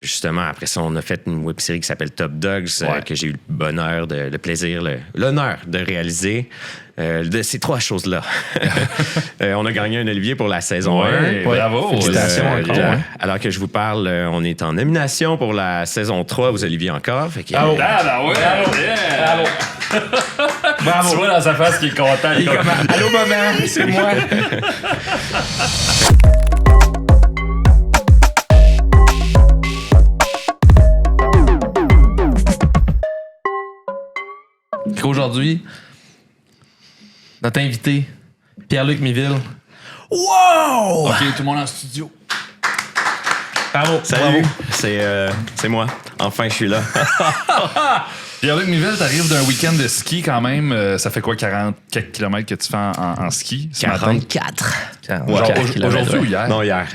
justement, après ça, on a fait une web-série qui s'appelle Top Dogs, que j'ai eu le bonheur, le plaisir, l'honneur de réaliser. De ces 3 choses-là. On a gagné un Olivier pour la saison 1. Bravo! Félicitations encore. Alors que je vous parle, on est en nomination pour la saison 3 aux Oliviers encore. Fait que, Bravo! Tu vois dans sa face qu'il est content. Il est comme « Allô, maman, c'est moi! » Aujourd'hui, notre invité, Pierre-Luc Miville. wow! OK, tout le monde en studio. Bravo! Salut! C'est moi. Enfin, je suis là. Pierre-Luc Miville, t'arrives d'un week-end de ski quand même. Ça fait quoi, 40 quelques kilomètres que tu fais en ski ce matin? 44. Aujourd'hui ou hier? Non, hier.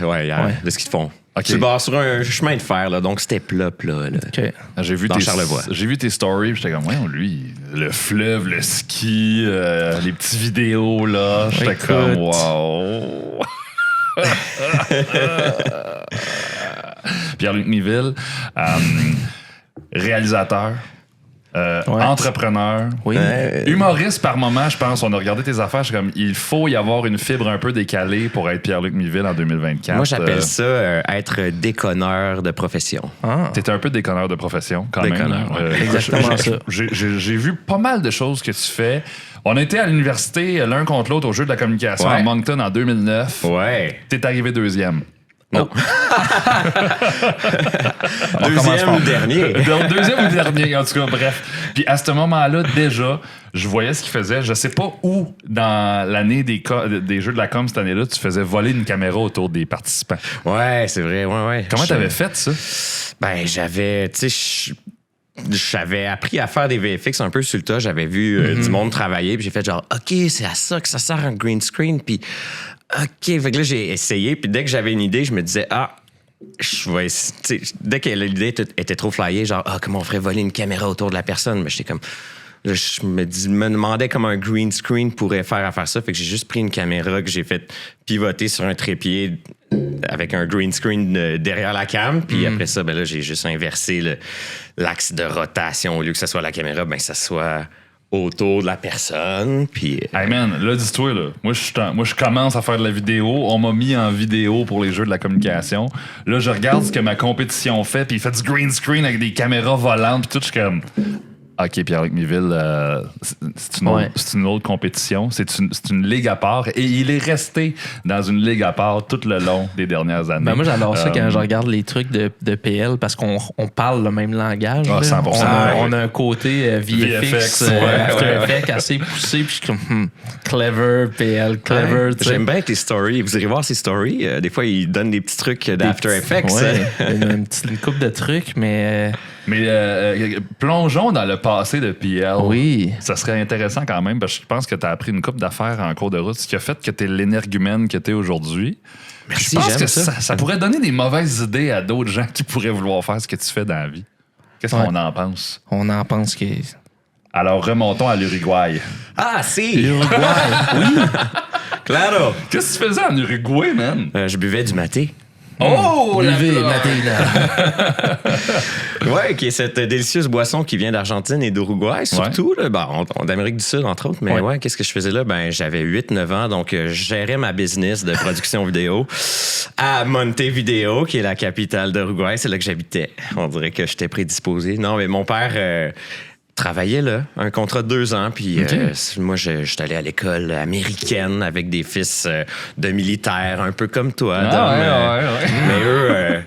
Le ski de fond. Okay. Tu barres sur un chemin de fer, là, donc c'était plat. Là. Okay. J'ai vu Charlevoix. J'ai vu tes stories, puis j'étais comme, ouais, lui, le fleuve, le ski, les petites vidéos, là. J'étais comme, wow. Pierre-Luc Miville, réalisateur. Entrepreneur, humoriste par moment, je pense. On a regardé tes affaires, je suis comme, il faut y avoir une fibre un peu décalée pour être Pierre-Luc Miville en 2024. Moi, j'appelle ça être déconneur de profession. T'es un peu déconneur de profession, quand déconneur, même. Exactement ça. J'ai vu pas mal de choses que tu fais. On a été à l'université l'un contre l'autre au jeu de la communication à Moncton en 2009. Ouais. T'es arrivé deuxième. Non. Deuxième ou dernier. Deuxième ou dernier, en tout cas, bref. Puis à ce moment-là, déjà, je voyais ce qu'il faisait. Je sais pas où, dans l'année des Jeux de la com cette année-là, tu faisais voler une caméra autour des participants. Ouais, c'est vrai, ouais. Comment t'avais fait ça? Ben, j'avais, tu sais, j'avais appris à faire des VFX un peu sur le tas. J'avais vu du monde travailler, puis j'ai fait genre, OK, c'est à ça que ça sert un green screen, puis OK, fait que là, j'ai essayé, puis dès que j'avais une idée, je me disais, je vais essayer. Dès que l'idée était trop flyée, genre, comment on ferait voler une caméra autour de la personne? Mais j'étais comme, je me demandais comment un green screen pourrait faire à faire ça, fait que j'ai juste pris une caméra que j'ai fait pivoter sur un trépied avec un green screen derrière la cam, puis après ça, ben là, j'ai juste inversé l'axe de rotation. Au lieu que ça soit la caméra, ben ça soit autour de la personne, puis... Hey man, là, dis-toi, là, moi, je commence à faire de la vidéo. On m'a mis en vidéo pour les jeux de la communication. Là, je regarde ce que ma compétition fait, puis il fait du green screen avec des caméras volantes, puis tout, je suis comme... OK, Pierre-Luc Miville, c'est une autre compétition. C'est une ligue à part. Et il est resté dans une ligue à part tout le long des dernières années. Ben moi, j'adore ça quand je regarde les trucs de PL parce qu'on parle le même langage. 100%. On a un côté VFX, After Effects assez poussé. Puis je suis comme, clever, PL, clever. J'aime bien tes stories. Vous irez voir ces stories. Des fois, ils donnent des petits trucs d'After Effects. Une couple de trucs, mais plongeons dans le passé de PL. Oui. Ça serait intéressant quand même, parce que je pense que tu as appris une couple d'affaires en cours de route, ce qui a fait que tu es l'énergumène que tu es aujourd'hui. Merci, je pense que ça. Ça pourrait donner des mauvaises idées à d'autres gens qui pourraient vouloir faire ce que tu fais dans la vie. Qu'est-ce qu'on en pense? On en pense que... Alors, remontons à l'Uruguay. Ah, si! L'Uruguay, oui! Claro! Qu'est-ce que tu faisais en Uruguay, man? Je buvais du maté. Oh! Ouais, qui est cette délicieuse boisson qui vient d'Argentine et d'Uruguay, surtout, là, d'Amérique du Sud, entre autres. Mais qu'est-ce que je faisais là? Ben, j'avais 8-9 ans, donc je gérais ma business de production vidéo à Montevideo, qui est la capitale d'Uruguay. C'est là que j'habitais. On dirait que j'étais prédisposé. Non, mais mon père... travaillais là, un contrat de 2 ans, puis moi, j'étais allé à l'école américaine avec des fils de militaires, un peu comme toi, Dom. Mais eux,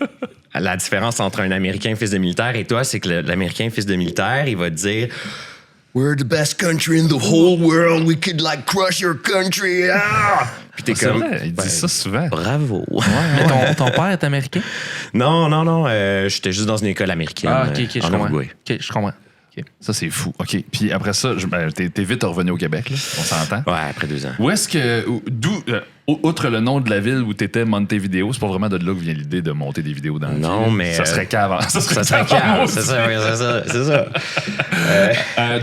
la différence entre un Américain fils de militaire et toi, c'est que l'Américain fils de militaire, il va te dire « We're the best country in the whole world, we could like crush your country! » Puis t'es comme... Vrai, il dit ça souvent. Bravo! Mais ton père est américain? Non, j'étais juste dans une école américaine je en Uruguay. OK, je comprends. Ça, c'est fou. OK. Puis après ça, t'es vite revenu au Québec, là. On s'entend. Ouais, après 2 ans. Où est-ce que... outre le nom de la ville où t'étais, Montevideo, c'est pas vraiment de là que vient l'idée de monter des vidéos dans la ville. Non, mais... Ça serait qu'avant. Ça serait qu'avant, c'est ça.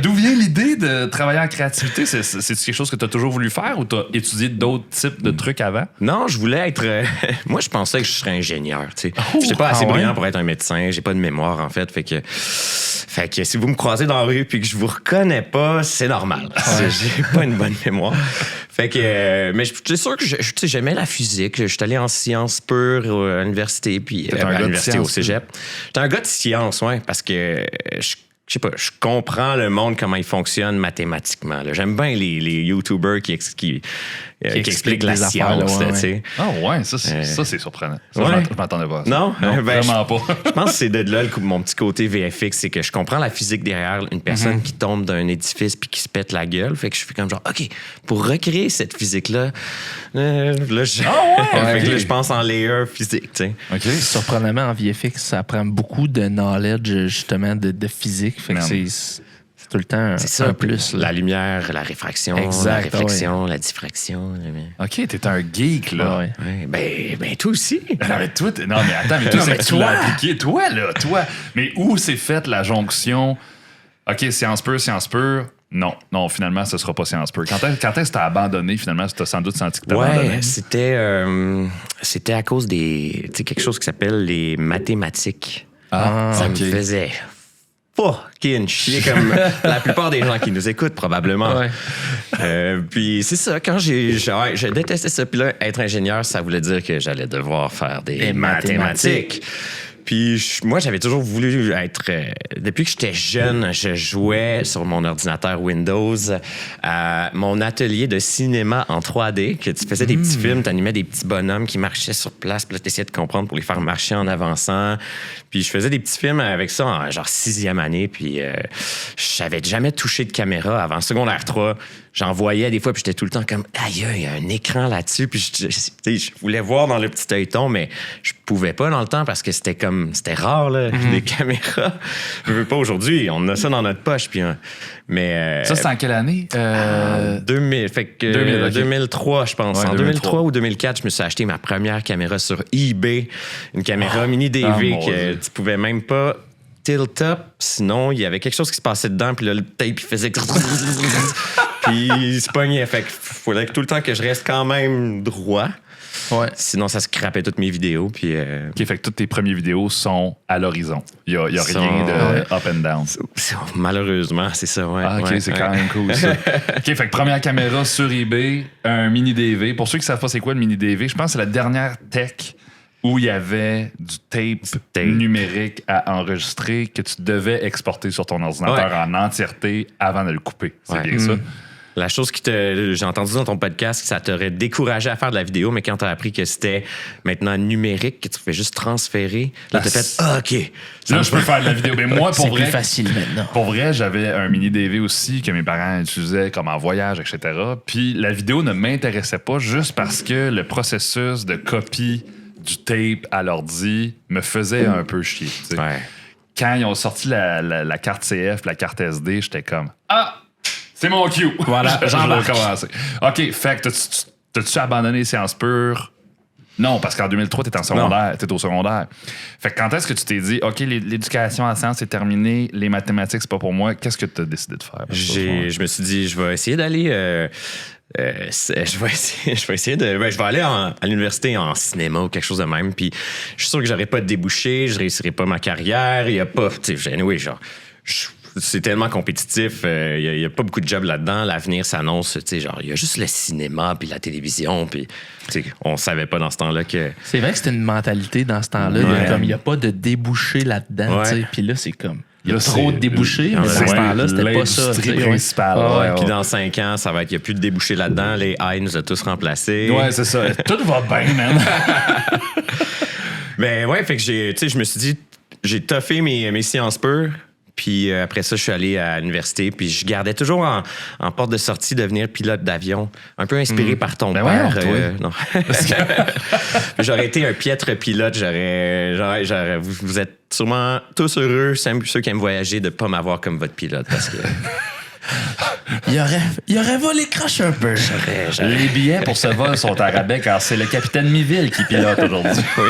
D'où vient l'idée de travailler en créativité? C'est quelque chose que t'as toujours voulu faire ou t'as étudié d'autres types de trucs avant? Non, je voulais être... moi, je pensais que je serais ingénieur, tu sais. J'étais pas assez brillant pour être un médecin. J'ai pas de mémoire, en fait. Fait que si vous me croisez dans la rue puis que je vous reconnais pas, c'est normal. J'ai pas une bonne mémoire. Fait que... mais c'est sûr que j'aimais la physique. Je suis allé en sciences pures à l'université, puis à l'université au cégep. J'étais un gars de science, ouais, parce que je sais pas, je comprends le monde, comment il fonctionne mathématiquement. Là. J'aime bien les YouTubers qui expliquent la science. Tu sais. Ah ouais, ça c'est surprenant. Ça, je m'attendais pas à ça. Non vraiment pas. Je pense que c'est de là mon petit côté VFX, c'est que je comprends la physique derrière une personne qui tombe d'un édifice puis qui se pète la gueule. Fait que je suis comme genre, OK, pour recréer cette physique-là, je pense en layer physique. Tu sais. Okay. Surprenamment, en VFX, ça prend beaucoup de knowledge, justement, de physique. Fait que c'est tout le temps un plus. La lumière, la réfraction, la réflexion, la diffraction. OK, t'es un geek, là. Ouais. Ben, toi aussi. Non, mais toi, tu l'as appliqué. Toi. Mais où s'est faite la jonction? OK, science pure. Non, finalement, ce sera pas science pure. Quand est-ce que t'as abandonné, finalement? Tu as sans doute senti que t'as abandonné? C'était à cause des... Tu sais, quelque chose qui s'appelle les mathématiques. Ça me faisait fucking chier comme la plupart des gens qui nous écoutent, probablement. Ouais. Puis c'est ça, quand je détestais ça. Puis là, être ingénieur, ça voulait dire que j'allais devoir faire des mathématiques. Puis moi, j'avais toujours voulu être... depuis que j'étais jeune, je jouais sur mon ordinateur Windows à mon atelier de cinéma en 3D, que tu faisais des petits films, tu animais des petits bonhommes qui marchaient sur place, puis là, tu essayais de comprendre pour les faire marcher en avançant. Puis je faisais des petits films avec ça en genre 6e année, puis j'avais jamais touché de caméra avant secondaire 3. J'en voyais des fois, puis j'étais tout le temps comme, aïe, il y a un écran là-dessus. Puis je voulais voir dans le petit œilleton, mais je pouvais pas dans le temps parce que c'était rare, là, des caméras. Je veux pas aujourd'hui, on a ça dans notre poche. Puis, mais, ça, c'était en quelle année? 2000, fait que 2003, je pense. Ouais, en 2003 ou 2004, je me suis acheté ma première caméra sur eBay. Une caméra mini DV que tu pouvais même pas tilt up, sinon il y avait quelque chose qui se passait dedans, puis là, le tape, il faisait... puis il se pognait. Fait qu'il fallait tout le temps que je reste quand même droit. Ouais. Sinon, ça scrapait toutes mes vidéos. Puis, OK, fait que toutes tes premières vidéos sont à l'horizon. Il y a rien de up and down. Malheureusement, c'est ça, ouais. Ah, OK, c'est quand même cool, ça. OK, fait que première caméra sur eBay, un mini DV. Pour ceux qui savent pas c'est quoi le mini DV, je pense que c'est la dernière tech où il y avait du tape numérique à enregistrer que tu devais exporter sur ton ordinateur en entièreté avant de le couper. C'est bien ça? La chose j'ai entendu dans ton podcast que ça t'aurait découragé à faire de la vidéo, mais quand t'as appris que c'était maintenant numérique, que tu fais juste transférer, là, t'as fait OK. Là, je peux faire de la vidéo. Mais moi, pour vrai, c'est plus facile maintenant. Pour vrai, j'avais un mini DV aussi que mes parents utilisaient comme en voyage, etc. Puis la vidéo ne m'intéressait pas juste parce que le processus de copie du tape à l'ordi me faisait un peu chier. Ouais. Quand ils ont sorti la carte CF, la carte SD, j'étais comme c'est mon cue. Voilà, j'en vais commencer. OK, fait que t'as-tu abandonné les sciences pures? Non, parce qu'en 2003, t'étais au secondaire. Fait que quand est-ce que tu t'es dit, OK, l'éducation en sciences, c'est terminé, les mathématiques, c'est pas pour moi, qu'est-ce que t'as décidé de faire? Je me suis dit, je vais essayer d'aller... je vais aller à l'université en cinéma ou quelque chose de même, puis je suis sûr que j'aurais pas de débouché, je réussirais pas ma carrière, il y a pas, tu sais, anyway, genre, c'est tellement compétitif, il y a pas beaucoup de jobs là-dedans, l'avenir s'annonce, tu sais, genre, il y a juste le cinéma puis la télévision, puis tu sais, on savait pas dans ce temps-là que... C'est vrai que c'était une mentalité dans ce temps-là, il y a pas de débouché là-dedans, tu sais, puis là, c'est comme... Il y a trop de débouchés, mais dans ce temps-là, c'était pas ça. L'industrie principale. Puis dans 5 ans, ça va être, il n'y a plus de débouchés là-dedans. Les high nous a tous remplacés. Ouais, c'est ça. Tout va bien, man. Mais ouais, fait que je me suis dit, j'ai toffé mes sciences pures. Puis après ça, je suis allé à l'université. Puis je gardais toujours en porte de sortie devenir pilote d'avion. Un peu inspiré par ton père. Non. J'aurais été un piètre pilote. Vous êtes sûrement tous heureux, ceux qui aiment voyager, de ne pas m'avoir comme votre pilote. Parce que Il aurait volé croche un peu. Les billets pour ce vol sont à rabais car c'est le capitaine Miville qui pilote aujourd'hui. Oui.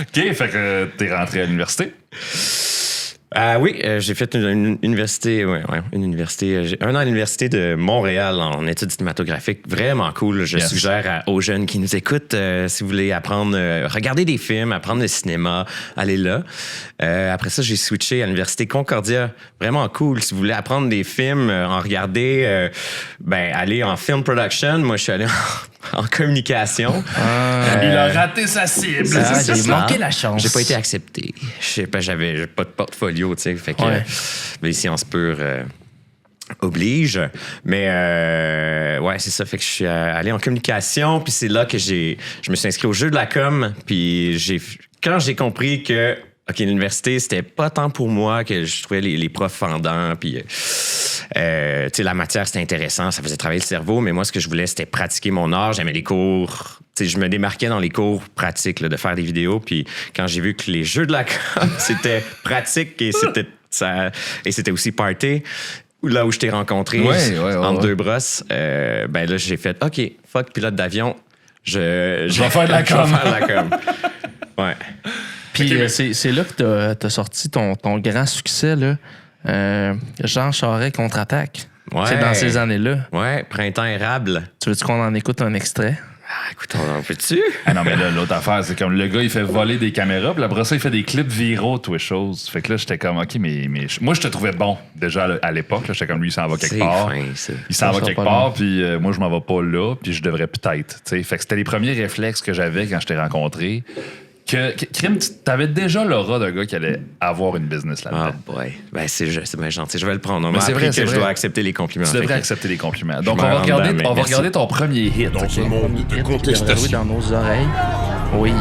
OK, fait que t'es rentré à l'université. Oui, j'ai fait une université, une université. J'ai 1 an à l'université de Montréal en études cinématographiques. Vraiment cool. Je suggère aux jeunes qui nous écoutent, si vous voulez apprendre, regarder des films, apprendre le cinéma, allez là. Après ça, j'ai switché à l'université Concordia. Vraiment cool. Si vous voulez apprendre des films, en regarder, allez en film production. Moi, je suis allé en communication. Il a raté sa cible. J'ai manqué la chance. J'ai pas été accepté. Je sais pas, j'avais pas de portfolio. Tu sais, fait que les sciences pures obligent. Mais c'est ça. Fait que je suis allé en communication, puis c'est là que je me suis inscrit au jeu de la com. Puis quand j'ai compris que l'université, c'était pas tant pour moi, que je trouvais les profs fendants, puis la matière, c'était intéressant, ça faisait travailler le cerveau, mais moi, ce que je voulais, c'était pratiquer mon art. J'aimais les cours. Je me démarquais dans les cours pratiques, là, de faire des vidéos. Puis quand j'ai vu que les jeux de la com, c'était pratique et c'était aussi party, là où je t'ai rencontré, entre deux brosses, là, j'ai fait « OK, fuck pilote d'avion, je vais faire de la com. » Ouais. Puis c'est là que t'as sorti ton grand succès, là. Jean Charest contre-attaque. Ouais. C'est dans ces années-là. Ouais, Printemps érable. Tu veux-tu qu'on en écoute un extrait? Écoute, on en peut-tu? Ah non, mais là, l'autre affaire, c'est comme le gars, il fait voler des caméras, puis après ça, il fait des clips viraux, toutes les choses. Fait que là, j'étais comme, OK, mais moi, je te trouvais bon, déjà à l'époque. J'étais comme, lui, il s'en va quelque part. Il s'en va quelque part, puis moi, je m'en vais pas là, puis je devrais peut-être. Fait que c'était les premiers réflexes que j'avais quand je t'ai rencontré. Crime, t'avais déjà l'aura d'un gars qui allait avoir une business là-dedans. Ah, boy. C'est bien gentil. Je vais le prendre. Mais c'est vrai que je dois accepter les compliments. Tu devrais accepter les compliments. Donc, on va regarder ton premier hit. Dans ce monde de contestation. Dans nos oreilles. Oui.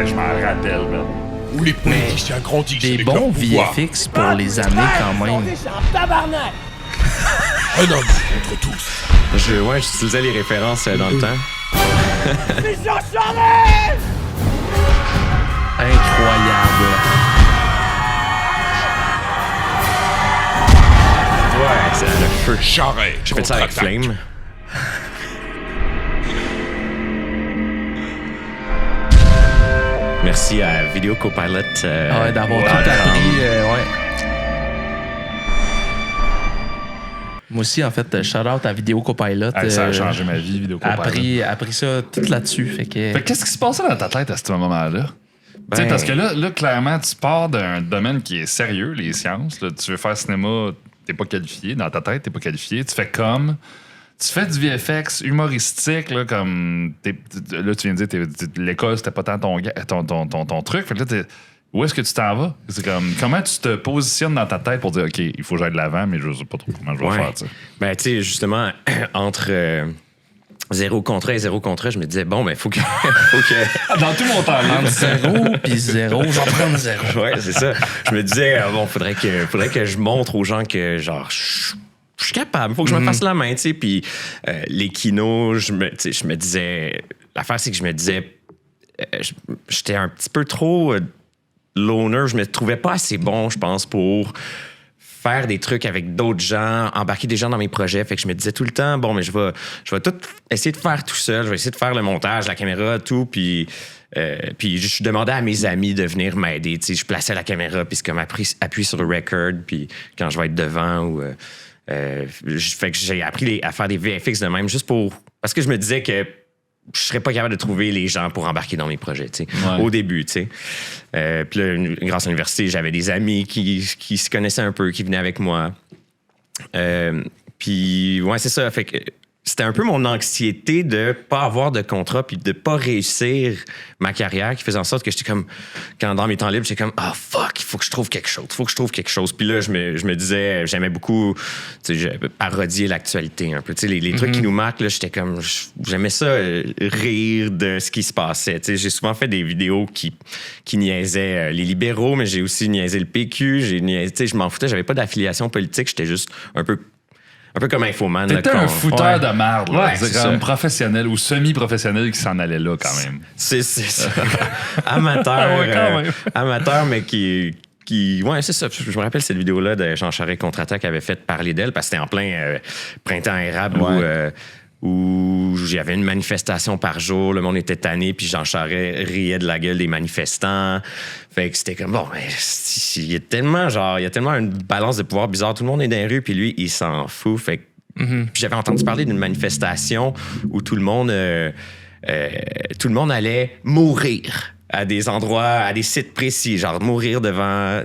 Je m'en rappelle, man. Où les politiciens grandissent. Des bons VFX pour les années quand même. Un homme contre tous. J'utilisais les références dans le temps. Incroyable. Ouais, c'est le feu. Charest. J'ai fait ça avec Flame. Merci à Video Copilot. D'avoir tout appris. Moi aussi, en fait, shout-out à Video Copilot. Ça a changé ma vie, Video Copilot. Appris ça tout là-dessus. Fait qu'est-ce qui se passait dans ta tête à ce moment-là? Parce que là, clairement, tu pars d'un domaine qui est sérieux, les sciences. Là, tu veux faire cinéma, t'es pas qualifié. Dans ta tête, t'es pas qualifié. Tu fais tu fais du VFX humoristique, là, comme... Là, tu viens de dire l'école, c'était pas tant ton truc. Fait que là, où est-ce que tu t'en vas? C'est comme, comment tu te positionnes dans ta tête pour dire, OK, il faut que j'aille de l'avant, mais je sais pas trop comment je vais faire, tu sais. Tu sais, justement, entre... 0 contrat et 0 contrat, je me disais, bon, faut que... Dans tout mon temps, entre 0 puis 0, j'en prends 0. Ouais, c'est ça. Je me disais, faudrait que je montre aux gens que, genre, je suis capable, faut que je me fasse la main, tu sais. Puis les kinos, je me disais... L'affaire, c'est que je me disais... j'étais un petit peu trop loner. Je me trouvais pas assez bon, je pense, pour faire des trucs avec d'autres gens, embarquer des gens dans mes projets. Fait que je me disais tout le temps, bon, mais je vais tout essayer de faire tout seul. Je vais essayer de faire le montage, la caméra, tout. Puis je demandais à mes amis de venir m'aider. Tu sais, je plaçais la caméra, puis c'est comme appuie sur le record, puis quand je vais être devant ou... fait que j'ai appris à faire des VFX de même, juste parce que je me disais que je serais pas capable de trouver les gens pour embarquer dans mes projets, tu sais, au début, tu sais. Puis là, grâce à l'université, j'avais des amis qui se connaissaient un peu, qui venaient avec moi. Puis, ouais, c'est ça. Fait que c'était un peu mon anxiété de pas avoir de contrat puis de pas réussir ma carrière qui faisait en sorte que j'étais comme, quand dans mes temps libres, j'étais comme, fuck, il faut que je trouve quelque chose. Puis là, je me disais, j'aimais beaucoup, tu sais, parodier l'actualité un peu. Tu sais, les trucs qui nous marquent, là, j'étais comme, j'aimais ça, rire de ce qui se passait. Tu sais, j'ai souvent fait des vidéos qui niaisaient les libéraux, mais j'ai aussi niaisé le PQ, tu sais, je m'en foutais, j'avais pas d'affiliation politique, j'étais juste un un peu comme Infoman. T'étais un fouteur de marde, là. Ouais, c'est ça. Un professionnel ou semi-professionnel qui s'en allait là, quand même. C'est ça. Amateur. Ah ouais, quand même. Amateur, mais qui. Ouais, c'est ça. Je me rappelle cette vidéo-là de Jean Charest Contre-Attaque qui avait fait parler d'elle parce que c'était en plein printemps érable où il y avait une manifestation par jour, le monde était tanné, puis Jean Charest riait de la gueule des manifestants. Fait que c'était comme, bon, il y a tellement une balance de pouvoir bizarre. Tout le monde est dans les rues, puis lui, il s'en fout. Fait que puis j'avais entendu parler d'une manifestation où tout le monde allait mourir à des endroits, à des sites précis, genre mourir devant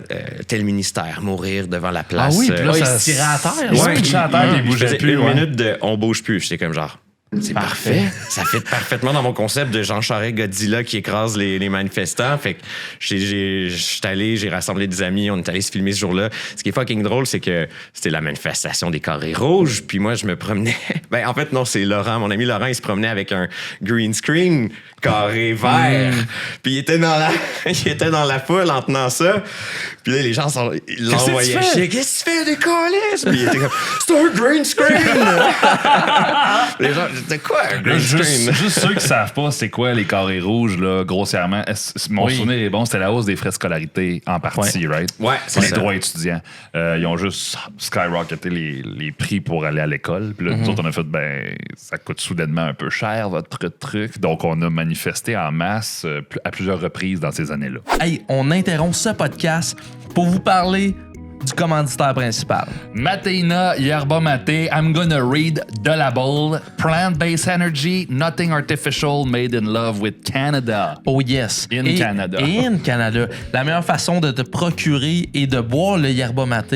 tel ministère, mourir devant la place. Ah oui, puis là, il se tirait à terre. Il se pitchait à terre, il bougeait plus. Une minute de « on bouge plus ». J'étais comme genre... C'est parfait. Ça fit parfaitement dans mon concept de Jean Charest Godzilla qui écrase les manifestants. Fait que j'ai rassemblé des amis, on est allé se filmer ce jour-là. Ce qui est fucking drôle, c'est que c'était la manifestation des carrés rouges. Puis moi, je me promenais... Ben, en fait, non, c'est Laurent. Mon ami Laurent, il se promenait avec un green screen carré vert. Puis il était dans la foule en tenant ça. Puis là, les gens l'envoyaient chier. Qu'est-ce que tu fais, des câlisses? Puis il était comme, c'est un green screen! Les gens, c'était quoi un green screen? Juste ceux qui savent pas c'est quoi les carrés rouges, là, grossièrement. Mon souvenir est bon, c'était la hausse des frais de scolarité en partie, right? Ouais, c'est les ça. droits étudiants. Ils ont juste skyrocketé les prix pour aller à l'école. Puis là, nous autres, on a fait, ça coûte soudainement un peu cher, votre truc. Donc, on a manifesté en masse à plusieurs reprises dans ces années-là. Hey, on interrompt ce podcast pour vous parler du commanditaire principal. Mateina Yerba Mate, I'm gonna read the label. Plant-based energy, nothing artificial, made in love with Canada. Oh yes. Canada. In Canada. La meilleure façon de te procurer et de boire le Yerba Mate,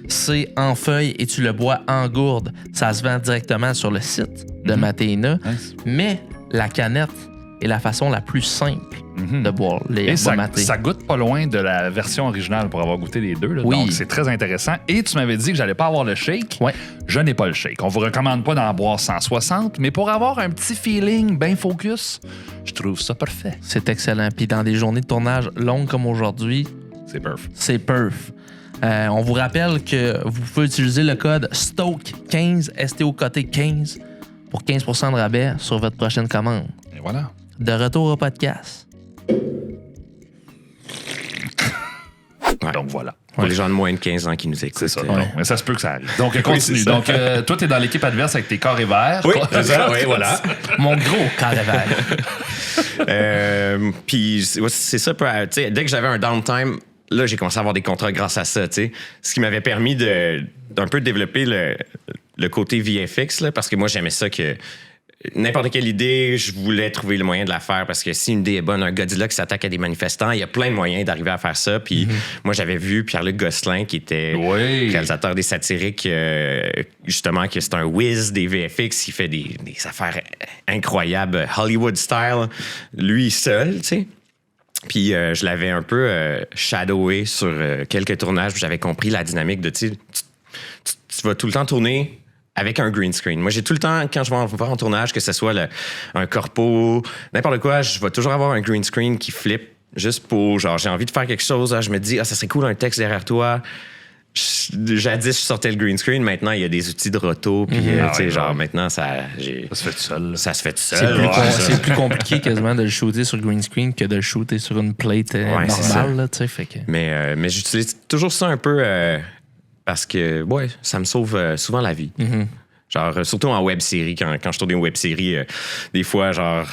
c'est en feuille et tu le bois en gourde. Ça se vend directement sur le site de Mateina. Nice. Mais la canette est la façon la plus simple de boire le Yerba Mate. Ça goûte pas loin de la version originale pour avoir goûté les deux. Là. Oui. Donc, c'est très intéressant. Et tu m'avais dit que j'allais pas avoir le shake. Ouais. Je n'ai pas le shake. On vous recommande pas d'en boire 160, mais pour avoir un petit feeling bien focus, je trouve ça parfait. C'est excellent. Puis dans des journées de tournage longues comme aujourd'hui, C'est perf. c'est perf. On vous rappelle que vous pouvez utiliser le code STOKE15, STOKT15, pour 15% de rabais sur votre prochaine commande. Et voilà. De retour au podcast. Ouais. Donc voilà. Pour les gens de moins de 15 ans qui nous écoutent. C'est ça. Ouais. Non, mais ça se peut que ça arrive. Donc, continue. c'est ça. Donc, toi, t'es dans l'équipe adverse avec tes carrés verts. Oui, c'est ça. Oui, voilà. Mon gros carnaval. Puis c'est ça. Tu sais, dès que j'avais un downtime, là, j'ai commencé à avoir des contrats grâce à ça. Tu sais, ce qui m'avait permis d'un peu développer le côté VFX, là, parce que moi, j'aimais ça que n'importe quelle idée, je voulais trouver le moyen de la faire parce que si une idée est bonne, un Godzilla qui s'attaque à des manifestants, il y a plein de moyens d'arriver à faire ça. Puis moi, j'avais vu Pierre-Luc Gosselin, qui était réalisateur des satiriques, justement, que c'est un whiz des VFX, il fait des affaires incroyables, Hollywood style, lui seul, tu sais. Puis je l'avais un peu shadowé sur quelques tournages, puis j'avais compris la dynamique de, tu vas tout le temps tourner avec un green screen. Moi, j'ai tout le temps, quand je vais en tournage, que ce soit un corpo, n'importe quoi, je vais toujours avoir un green screen qui flippe juste pour, genre, j'ai envie de faire quelque chose, je me dis, ça serait cool un texte derrière toi. Jadis, je sortais le green screen. Maintenant, il y a des outils de roto. Puis, maintenant, ça se fait tout seul. Ça se fait tout seul. C'est plus compliqué quasiment de le shooter sur green screen que de le shooter sur une plate normale. Là, fait que... Mais j'utilise toujours ça un peu parce que, ça me sauve souvent la vie. Genre, surtout en web-série, quand je tourne une web-série, des fois, genre,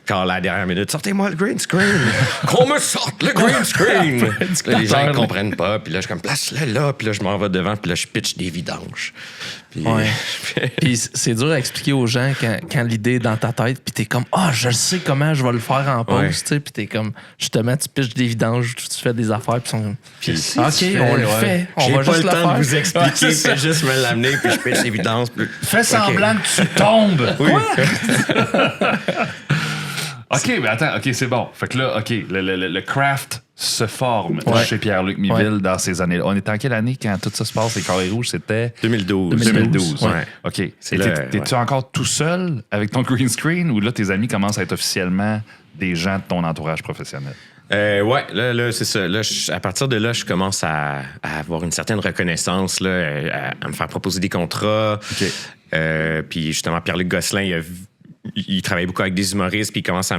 quand à la dernière minute, sortez-moi le green screen! Qu'on me sorte le green screen! Là, les gens ne comprennent pas, puis là, je suis comme, place-le là, puis là, je m'en vais devant, puis là, je pitch des vidanges. Puis c'est dur à expliquer aux gens quand l'idée est dans ta tête, puis t'es comme, je sais comment je vais le faire en pause, tu sais, puis t'es comme, justement, tu pitches des vidanges, tu fais des affaires, puis ils sont comme, OK, on le fait, on va juste le faire. J'ai pas le temps de vous expliquer, fais juste me l'amener, puis je pitch des vidanges. Fais semblant que tu tombes. Oui. OK, mais attends, OK, c'est bon. Fait que là, OK, le craft se forme chez Pierre-Luc Miville dans ces années-là. On est en quelle année quand tout ça se passe, les carrés rouges? C'était 2012. Ouais. OK. T'es-tu encore tout seul avec ton green screen ou là, tes amis commencent à être officiellement des gens de ton entourage professionnel? Ouais, là c'est ça. Là, à partir de là, je commence à avoir une certaine reconnaissance, là, à me faire proposer des contrats. Puis justement, Pierre-Luc Gosselin, il travaille beaucoup avec des humoristes, puis il commence à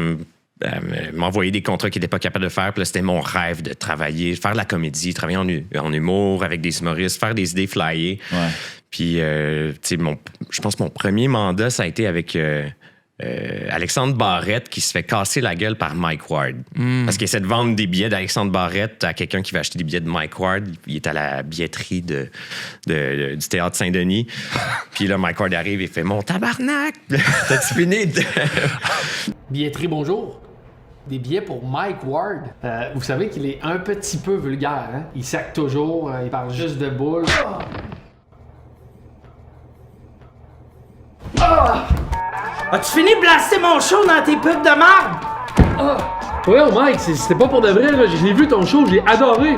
m'envoyer des contrats qu'il n'était pas capable de faire. Puis là, c'était mon rêve de travailler, faire de la comédie, travailler en humour avec des humoristes, faire des idées flyées. Ouais. Puis, tu sais, je pense que mon premier mandat, ça a été avec Alexandre Barrette qui se fait casser la gueule par Mike Ward. Parce qu'il essaie de vendre des billets d'Alexandre Barrette à quelqu'un qui va acheter des billets de Mike Ward. Il est à la billetterie du Théâtre Saint-Denis. Puis là, Mike Ward arrive et fait « Mon tabarnak! T'as-tu fini de... » Billetterie, bonjour. Des billets pour Mike Ward. Vous savez qu'il est un petit peu vulgaire, hein? Il sac toujours, il parle juste de boules. As-tu fini de blaster mon show dans tes pubs de marde? Ouais, Mike, c'était pas pour de vrai, là. J'ai vu ton show, j'ai adoré.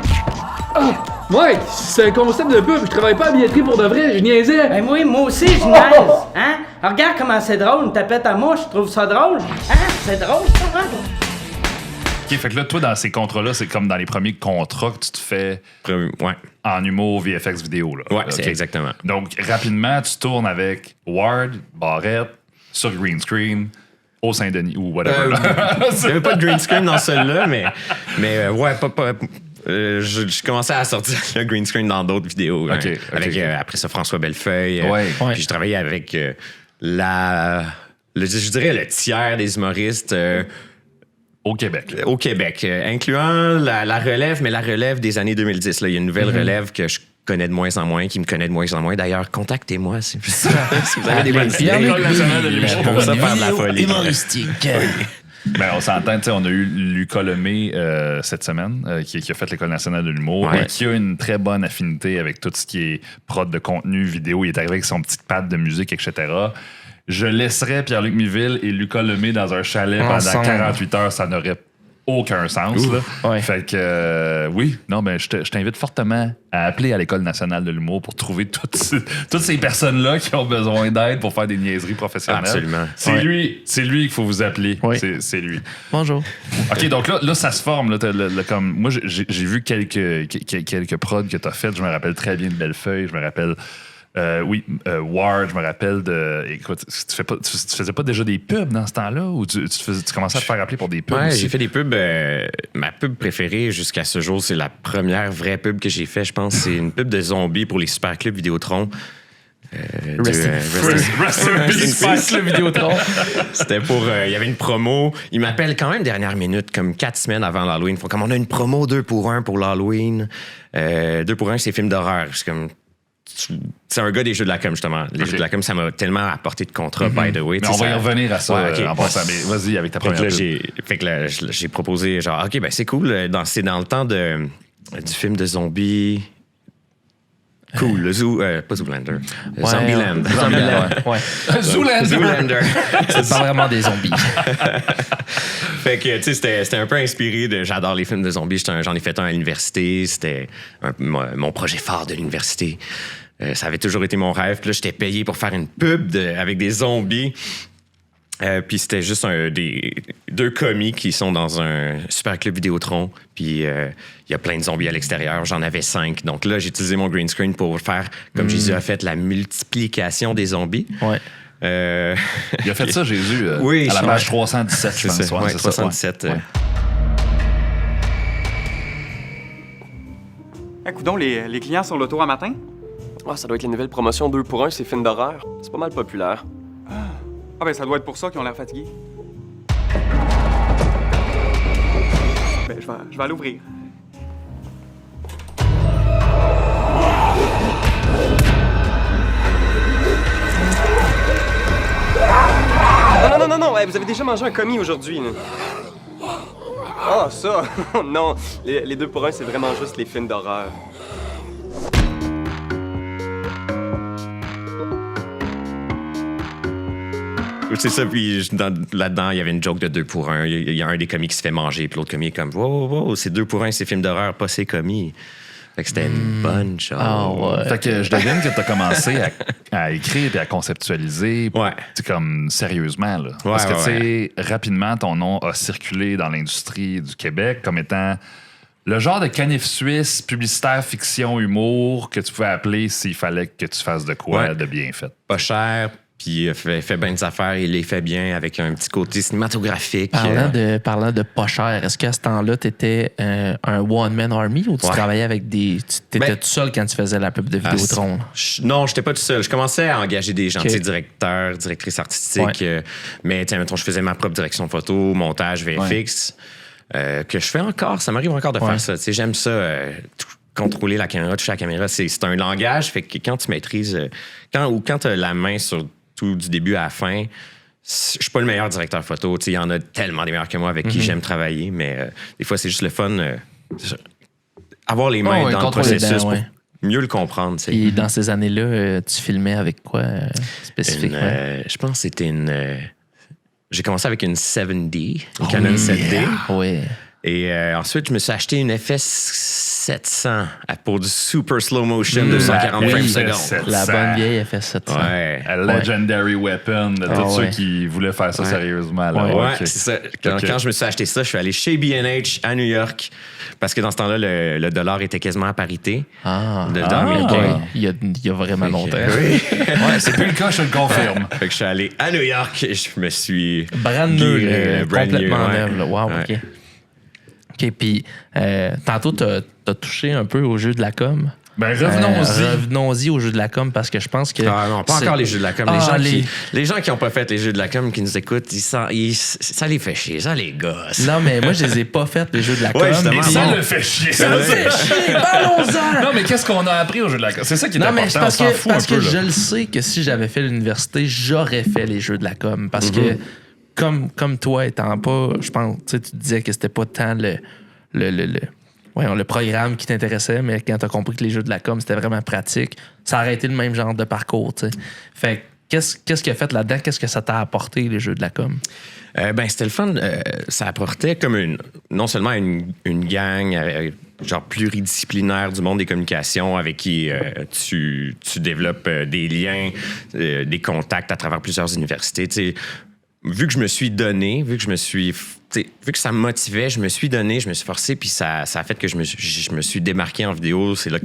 Mike, c'est un concept de pub, je travaille pas à billetterie pour de vrai, je niaisais. Ben moi aussi, je niaise. Hein? Alors, regarde comment c'est drôle, une tapette à mouche, tu trouves ça drôle? Hein? C'est drôle, ça, hein? OK, fait que là, toi, dans ces contrats-là, c'est comme dans les premiers contrats que tu te fais Ouais, en humour, VFX vidéo. Là. ouais, c'est exactement. Donc, rapidement, tu tournes avec Ward, Barrette, sur green screen, au Saint-Denis ou whatever. Il n'y avait pas de green screen dans celui-là, mais ouais, pas je commençais à sortir le green screen dans d'autres vidéos. OK, avec, OK. après ça, François Bellefeuille. Ouais. Puis je travaillais avec je dirais le tiers des humoristes Au Québec. au Québec, incluant la relève, mais la relève des années 2010. Là. Il y a une nouvelle relève que je connais de moins en moins, qui me connaît de moins en moins. D'ailleurs, contactez-moi si vous avez des bonnes idées. L'École nationale de l'humour. Pour ça, faire de la folie. Humoristique. Ben, on s'entend, tu sais, on a eu Lucas Lemay cette semaine, qui a fait l'École nationale de l'humour, Ouais. et qui a une très bonne affinité avec tout ce qui est prod de contenu, vidéo. Il est arrivé avec son petit pad de musique, etc. Je laisserais Pierre-Luc Miville et Lucas Lemay dans un chalet Ensemble. pendant 48 heures, ça n'aurait aucun sens. Là. Ouais. Fait que, oui, non, ben, je t'invite fortement à appeler à l'École nationale de l'humour pour trouver toutes ces personnes-là qui ont besoin d'aide pour faire des niaiseries professionnelles. Absolument. C'est Ouais. lui qu'il faut vous appeler. Oui. C'est lui. Bonjour. OK, donc là, ça se forme. Là, comme, moi, j'ai vu quelques prods que tu as faites. Je me rappelle très bien de Bellefeuille. Je me rappelle... Ward, je me rappelle de... Écoute, tu faisais pas déjà des pubs dans ce temps-là? Ou tu commençais à te faire appeler pour des pubs Ouais, aussi? j'ai fait des pubs. Ma pub préférée jusqu'à ce jour, c'est la première vraie pub que j'ai fait. Je pense c'est une pub de zombies pour les Super Clubs Vidéotron. Rest in peace, le Vidéotron. C'était pour... Il y avait une promo. Ils m'appellent quand même dernière minute, comme 4 semaines avant l'Halloween. Ils font comme, on a une promo 2 pour 1 pour l'Halloween. 2 pour 1, c'est film d'horreur. Je suis comme... C'est un gars des jeux de la com, justement. Les jeux de la com, ça m'a tellement apporté de contrats, by the way. Mais on va y revenir à ça Ouais, ok. en passant. Mais vas-y avec ta Fait que première là, pub. j'ai proposé, genre, OK, ben c'est cool. C'est dans le temps du film de zombies. Cool, le pas Zoolander. Zombieland. Zombieland. Ouais. Zoolander. C'est pas vraiment des zombies. Fait que, tu sais, c'était un peu inspiré de... J'adore les films de zombies. J'en ai fait un à l'université. C'était mon projet phare de l'université. Ça avait toujours été mon rêve. Puis là, j'étais payé pour faire une pub avec des zombies. Puis c'était juste deux commis qui sont dans un super club Vidéotron. Puis il y a plein de zombies à l'extérieur. J'en avais 5. Donc là, j'ai utilisé mon green screen pour faire, comme Jésus a fait, la multiplication des zombies. Ouais. Il a fait ça, Jésus, Oui, à la ouais. page 317, je pense. C'est ça, Ouais, ouais, c'est ça, 317. ouais. Coudonc, les clients sont l'auto à matin? Ah, ça doit être les nouvelles promotions 2 pour 1, ces films d'horreur. C'est pas mal populaire. Ah ben ça doit être pour ça qu'ils ont l'air fatigués. Ben, je vais aller ouvrir. Non, ouais, vous avez déjà mangé un commis aujourd'hui. Là. Ah, ça! Non, les 2 pour 1, c'est vraiment juste les films d'horreur. C'est ça, puis là-dedans, il y avait une joke de 2 pour 1. Il y a un des commis qui se fait manger, puis l'autre commis est comme, wow, c'est 2 pour 1, c'est film d'horreur, pas c'est commis. Fait que c'était une bonne chose. Ah ouais. Fait que je devine que tu as commencé à écrire et à conceptualiser comme sérieusement. Là. Parce que tu sais, rapidement, ton nom a circulé dans l'industrie du Québec comme étant le genre de canif suisse, publicitaire, fiction, humour que tu pouvais appeler s'il fallait que tu fasses de quoi de bien fait. Pas cher, puis il fait bien des affaires, il les fait bien avec un petit côté cinématographique. Parlant de pas cher, est-ce qu'à ce temps-là, tu étais un one-man army ou tu travaillais avec des. Tu étais tout seul quand tu faisais la pub de Vidéotron? Non, j'étais pas tout seul. Je commençais à engager des gens, directeurs, directrices artistiques. Mais mettons, je faisais ma propre direction photo, montage, VFX, que je fais encore. Ça m'arrive encore de faire ça. J'aime ça. Contrôler la caméra, toucher la caméra, c'est un langage. Fait que quand tu maîtrises. Quand tu as la main sur tout du début à la fin, je suis pas le meilleur directeur photo. Il y en a tellement des meilleurs que moi avec qui j'aime travailler, mais des fois, c'est juste le fun. Avoir les mains dans le processus pour mieux le comprendre. Et dans ces années-là, tu filmais avec quoi spécifiquement? Je pense que c'était une... j'ai commencé avec une 7D, une Canon 7D. Oui. Et ensuite, je me suis acheté une FS700 pour du super slow motion de 140 frames secondes. La bonne vieille FS700. Ouais. A legendary weapon de tous ceux qui voulaient faire ça sérieusement. Là. Ouais, c'est ça. Quand je me suis acheté ça, je suis allé chez B&H à New York parce que dans ce temps-là, le dollar était quasiment à parité. Il y a vraiment longtemps. Oui. C'est plus le cas, je le confirme. Fait que je suis allé à New York et je me suis... Brand new, complètement neuve. Wow, OK. OK, puis tantôt, tu as touché un peu au jeu de la com. Ben, revenons-y au jeu de la com parce que je pense que... Ah non, pas encore les jeux de la com. Les gens qui n'ont pas fait les jeux de la com, qui nous écoutent, ça les fait chier, ça les gosse. Non, mais moi, je les ai pas fait, les jeux de la com. Et ça le fait chier. Ça le fait chier, ballons-en! Non, mais qu'est-ce qu'on a appris au jeu de la com? C'est ça qui est important, parce on s'en fout parce un peu. Que je le sais que si j'avais fait l'université, j'aurais fait les jeux de la com. Parce que, comme toi, étant pas... Je pense, tu disais que c'était pas tant le programme qui t'intéressait, mais quand t'as compris que les jeux de la com, c'était vraiment pratique, ça aurait été le même genre de parcours, tu sais. Fait qu'est-ce qui a fait là-dedans? Qu'est-ce que ça t'a apporté, les jeux de la com? C'était le fun. Ça apportait comme non seulement une gang genre pluridisciplinaire du monde des communications avec qui tu développes des liens, des contacts à travers plusieurs universités. T'sais, vu que je me suis donné, vu que ça me motivait, je me suis donné, je me suis forcé, puis ça a fait que je me suis démarqué en vidéo. C'est là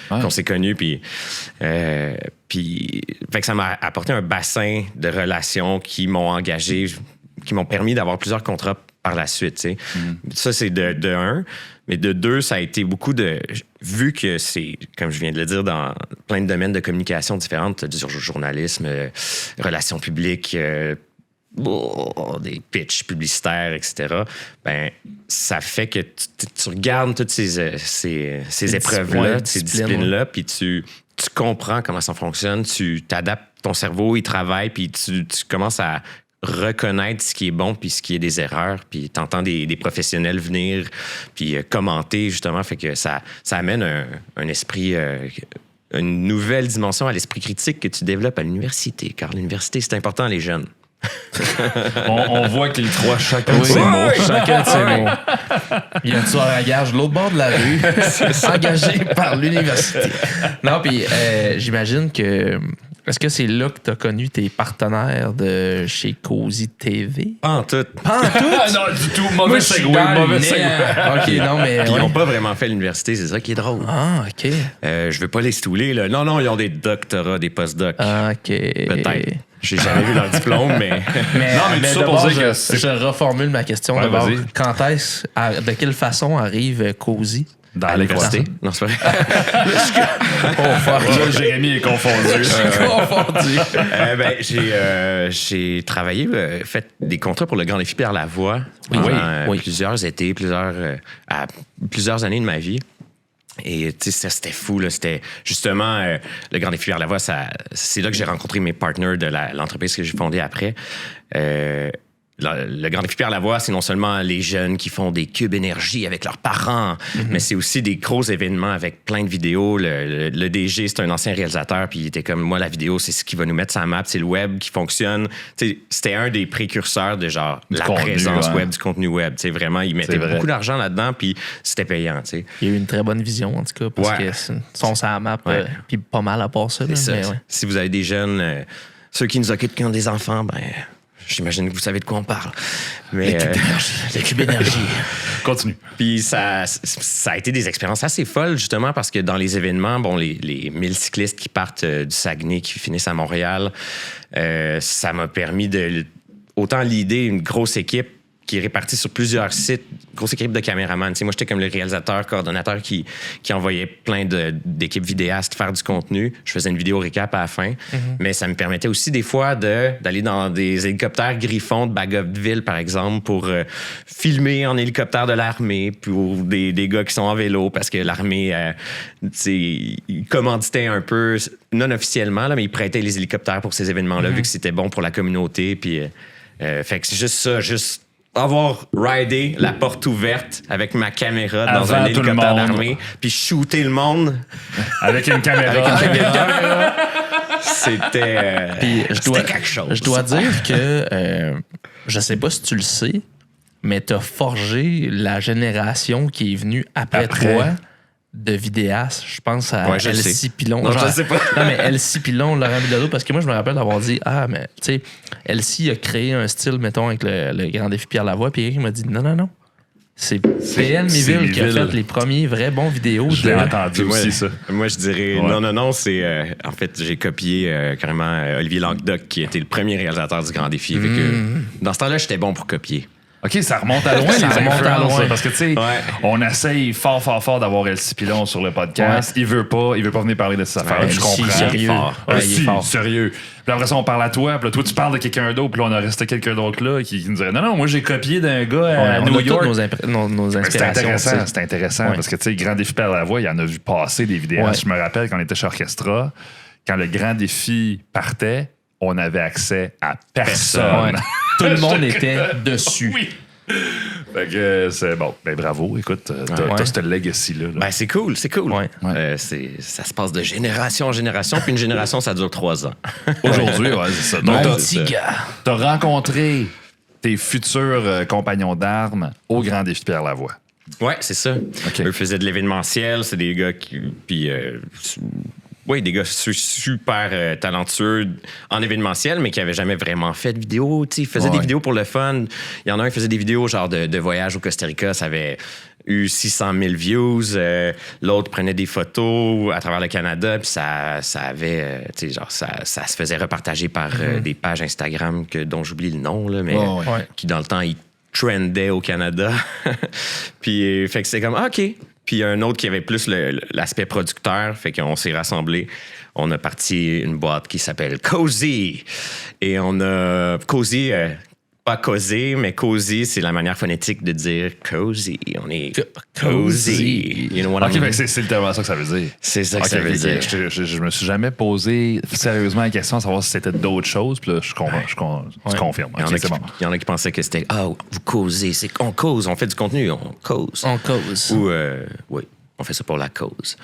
qu'on s'est connus, puis fait que ça m'a apporté un bassin de relations qui m'ont engagé, qui m'ont permis d'avoir plusieurs contrats par la suite. T'sais. Ça, c'est de un. Mais de deux, ça a été beaucoup de... Vu que c'est, comme je viens de le dire, dans plein de domaines de communication différentes, du journalisme, relations publiques, des pitchs publicitaires, etc., ben, ça fait que tu regardes toutes ces épreuves-là, ces disciplines-là, puis tu comprends comment ça fonctionne, tu t'adaptes, ton cerveau, il travaille, puis tu commences à reconnaître ce qui est bon puis ce qui est des erreurs, puis t'entends des professionnels venir puis commenter, justement, fait que ça amène un esprit... une nouvelle dimension à l'esprit critique que tu développes à l'université, car l'université, c'est important, les jeunes. on voit qu'ils croient chacun de ses mots. Chacun de ses mots. Il y a un tueur à gage de l'autre bord de la rue, engagé par l'université. Non, puis j'imagine que... Est-ce que c'est là que tu as connu tes partenaires de chez Cozy TV? Pas en tout. Pas en tout? Non, du tout. Mauvais segway. OK, non, mais... Puis ils n'ont pas vraiment fait l'université, c'est ça qui est drôle. Ah, OK. Je veux pas les stouler, là. Non, ils ont des doctorats, des postdocs. Ah, OK. Peut-être. J'ai jamais vu leur diplôme, mais... mais tout ça pour dire que je reformule ma question d'abord. Quand est-ce, de quelle façon arrive Cozy? Dans l'université? Non, c'est pas vrai. Jérémy est confondu. J'ai travaillé, fait des contrats pour le Grand Défi Pierre Lavoie pendant plusieurs étés, plusieurs années de ma vie. Et tu sais, c'était fou, là. C'était justement le Grand Défi Pierre Lavoie, c'est là que j'ai rencontré mes partners de l'entreprise que j'ai fondée après. le Grand Défi Pierre Lavoie, c'est non seulement les jeunes qui font des cubes énergie avec leurs parents, mais c'est aussi des gros événements avec plein de vidéos. Le DG, c'est un ancien réalisateur, puis il était comme, moi, la vidéo, c'est ce qui va nous mettre sur la map, c'est le web qui fonctionne. T'sais, c'était un des précurseurs de genre la contenu, présence web, du contenu web. T'sais, vraiment, il mettait beaucoup d'argent là-dedans, puis c'était payant. T'sais. Il y a eu une très bonne vision, en tout cas, parce que sont sur la map, puis pas mal à part ça. Là, ça. Mais Si vous avez des jeunes, ceux qui nous occupent qui ont des enfants, ben... J'imagine que vous savez de quoi on parle. Mais, les cubes énergie. Continue. Puis ça a été des expériences assez folles, justement, parce que dans les événements, bon, les 1000 cyclistes qui partent du Saguenay, qui finissent à Montréal, ça m'a permis de autant l'idée une grosse équipe qui est répartie sur plusieurs sites, grosse équipe de caméramans. Tu sais, moi, j'étais comme le réalisateur, coordonnateur qui envoyait plein d'équipes vidéastes faire du contenu. Je faisais une vidéo récap à la fin. Mais ça me permettait aussi des fois d'aller dans des hélicoptères Griffon de Bagotville, par exemple, pour filmer en hélicoptère de l'armée, pour des gars qui sont en vélo, parce que l'armée, tu sais, ils commanditaient un peu, non officiellement, là, mais ils prêtaient les hélicoptères pour ces événements-là, vu que c'était bon pour la communauté. Puis, fait que c'est juste ça, juste avoir ridé la porte ouverte avec ma caméra dans un hélicoptère d'armée, puis shooter le monde avec une caméra. C'était quelque chose. Je dois dire que je sais pas si tu le sais, mais t'as forgé la génération qui est venue après. Toi de vidéastes. Je pense à Elsie Pilon. Non, je sais pas. Non, mais Elsie Pilon, Laurent Bilodeau, parce que moi, je me rappelle d'avoir dit, mais tu sais, Elsie a créé un style, mettons, avec le Grand Défi Pierre Lavoie, puis il m'a dit, non. C'est PL Miville qui a fait les premiers vrais bons vidéos. Je l'ai entendu aussi, ça. Moi, je dirais non. C'est, en fait, j'ai copié carrément Olivier Languedoc, qui était le premier réalisateur du Grand Défi. Fait que, dans ce temps-là, j'étais bon pour copier. OK, ça remonte à loin, ça remonte à loin. Parce que, tu sais, on essaye fort d'avoir Elsie Pilon sur le podcast. Il veut pas venir parler de ses affaires. Je comprends. Sérieux. Il est fort. Sérieux. Puis après ça, on parle à toi. Puis là, toi, tu parles de quelqu'un d'autre. Puis là, on a resté quelqu'un d'autre là qui nous dirait non, moi, j'ai copié d'un gars à New York. Nos inspirations. C'est intéressant parce que, tu sais, Grand Défi Pierre Lavoie, il en a vu passer des vidéos. Je me rappelle quand on était chez Orchestra, quand le Grand Défi partait, on avait accès à personne. Tout le monde était dessus. Oui. Fait que c'est bon. Ben bravo. Écoute, t'as ce legacy-là. Ben c'est cool. Ouais. Ça se passe de génération en génération, puis une génération, ça dure 3 ans. Aujourd'hui, c'est ça. Donc, petit gars. T'as rencontré tes futurs compagnons d'armes au Grand Défi Pierre Lavoie. Ouais, c'est ça. Okay. Eux faisaient de l'événementiel. C'est des gars qui... Puis... oui, des gars super talentueux en événementiel, mais qui n'avaient jamais vraiment fait de vidéo. Ils faisaient des vidéos pour le fun. Il y en a un qui faisait des vidéos genre de voyage au Costa Rica. Ça avait eu 600 000 views. L'autre prenait des photos à travers le Canada. Puis ça avait... ça se faisait repartager par des pages Instagram dont j'oublie le nom, là, mais qui, dans le temps, ils trendaient au Canada. Puis, fait que c'est comme, OK. Puis il y a un autre qui avait plus l'aspect producteur, fait qu'on s'est rassemblés. On a parti une boîte qui s'appelle Cozy. Et on a... Cozy, pas causé, mais Cozy, c'est la manière phonétique de dire cozy. On est cozy. You know what I mean? OK, c'est littéralement ça que ça veut dire. C'est ça que ça veut dire. Je me suis jamais posé sérieusement la question de savoir si c'était d'autres choses. Puis là, je confirme. Il y en a qui pensaient que c'était vous causez. On cause, on fait du contenu, on cause. On cause. Ou, oui, on fait ça pour la cause.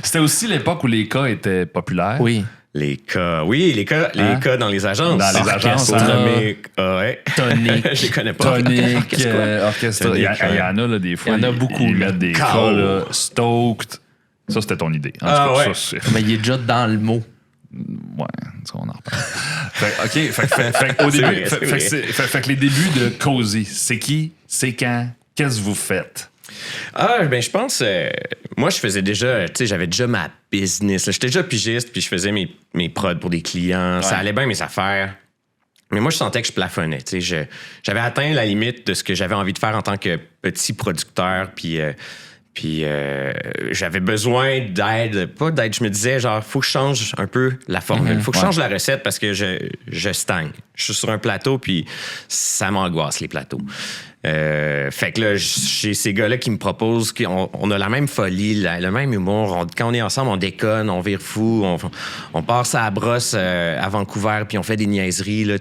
C'était aussi l'époque où les cas étaient populaires. Oui. Les cas dans les agences. Dans les agences. Tonic. Je les connais pas. Tonic, orchestre. Il y en a là, des fois. Il y en a beaucoup. Ils mettent des cas, là. Stoked. Ça, c'était ton idée. En tout cas, ça, mais il est déjà dans le mot. Ouais, ça, on en reparle. Fait, au début, fait que les débuts de Cozy, c'est qui? C'est quand? Qu'est-ce que vous faites? Ben je pense... moi, je faisais déjà... Tu sais, j'avais déjà ma business. J'étais déjà pigiste, puis je faisais mes prods pour des clients. Ouais. Ça allait bien, mes affaires. Mais moi, je sentais que je plafonnais. Tu sais, j'avais atteint la limite de ce que j'avais envie de faire en tant que petit producteur, puis j'avais besoin d'aide. Pas d'aide, je me disais, genre, faut que je change un peu la formule. Faut que je change la recette parce que je stagne. Je suis sur un plateau, puis ça m'angoisse, les plateaux. Fait que là, j'ai ces gars-là qui me proposent qu'on a la même folie, le même humour. Quand on est ensemble, on déconne, on vire fou, on passe à la brosse à Vancouver, puis on fait des niaiseries. Là,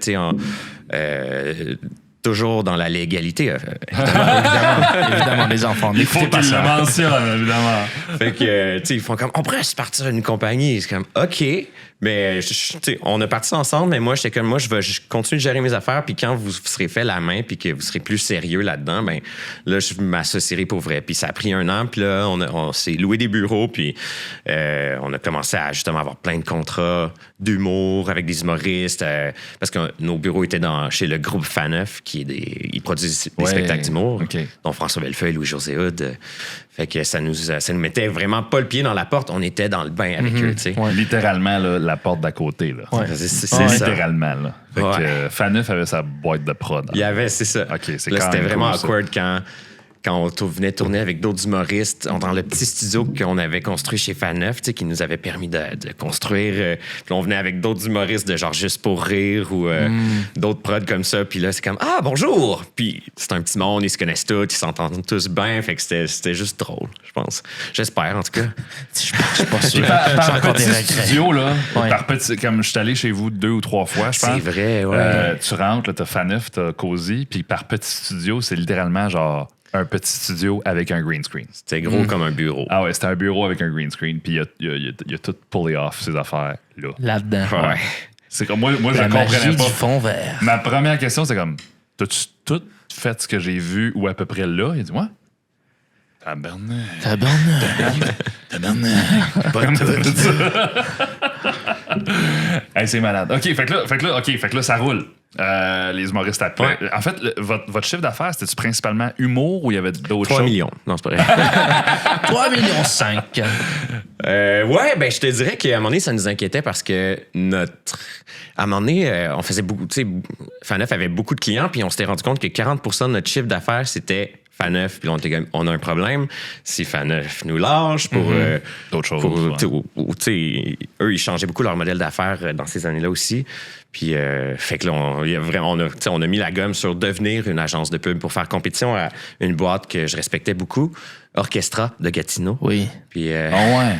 toujours dans la légalité. Évidemment, les enfants. Il faut N'écoutez pas qu'ils le ça. mentionnent, évidemment. Fait que, tu sais, ils font comme, on pourrait se partir d'une compagnie. C'est comme, OK, mais tu sais, on a parti ça ensemble, mais moi, j'étais comme, moi, je vais continuer de gérer mes affaires, puis quand vous serez fait la main, puis que vous serez plus sérieux là-dedans, ben là, je m'associerai pour vrai. Puis ça a pris 1 an, puis là, on s'est loué des bureaux, puis on a commencé à justement avoir plein de contrats d'humour avec des humoristes, parce que nos bureaux étaient chez le groupe Faneuf, ils produisent des spectacles d'humour, dont François Bellefeuille, Louis-José Hood. Fait que ça nous mettait vraiment pas le pied dans la porte, on était dans le bain avec eux, tu sais. Ouais. Littéralement, là, la porte d'à côté. Là. Ouais. C'est ça. Littéralement. Là. Fait que Faneuf avait sa boîte de prod. Il y avait, c'est ça. OK, c'est là, quand c'était même vraiment cool, awkward quand on venait tourner avec d'autres humoristes dans le petit studio qu'on avait construit chez Faneuf, tu sais, qui nous avait permis de construire. Puis on venait avec d'autres humoristes de genre Juste pour rire ou d'autres prods comme ça. Puis là, c'est comme « Ah, bonjour! » Puis c'est un petit monde, ils se connaissent tous, ils s'entendent tous bien. Fait que c'était juste drôle, je pense. J'espère, en tout cas. Je suis pas sûr. Par petit studio, là, comme je suis allé chez vous 2 ou 3 fois, je pense. C'est vrai, ouais. Tu rentres, là, t'as Faneuf, t'as Cozy, puis par petit studio, c'est littéralement genre un petit studio avec un green screen. C'était gros comme un bureau. Ah ouais, c'était un bureau avec un green screen, puis il y a tout pullé off, ces affaires-là. Là-dedans. Ouais. C'est comme moi je La comprenais magie pas. du fond vert. Ma première question, c'est comme, t'as-tu tout fait ce que j'ai vu ou à peu près là? Il dit, ouais. Tabarnak. Hey, c'est malade. OK, fait que là, ça roule. Les humoristes après. Ouais. En fait, votre chiffre d'affaires, c'était-tu principalement humour ou il y avait d'autres 3 choses? millions. Non, c'est pas vrai. 3,5 millions. Ouais, ben je te dirais qu'à un moment donné, ça nous inquiétait parce que à un moment donné, on faisait beaucoup, tu sais, Faneuf avait beaucoup de clients, puis on s'était rendu compte que 40% de notre chiffre d'affaires, c'était Faneuf, puis là, on a un problème. Si Faneuf nous lâche pour d'autres choses. tu sais, eux, ils changeaient beaucoup leur modèle d'affaires dans ces années-là aussi. Puis, fait que là, on a mis la gomme sur devenir une agence de pub pour faire compétition à une boîte que je respectais beaucoup, Orchestra de Gatineau. Oui. Puis,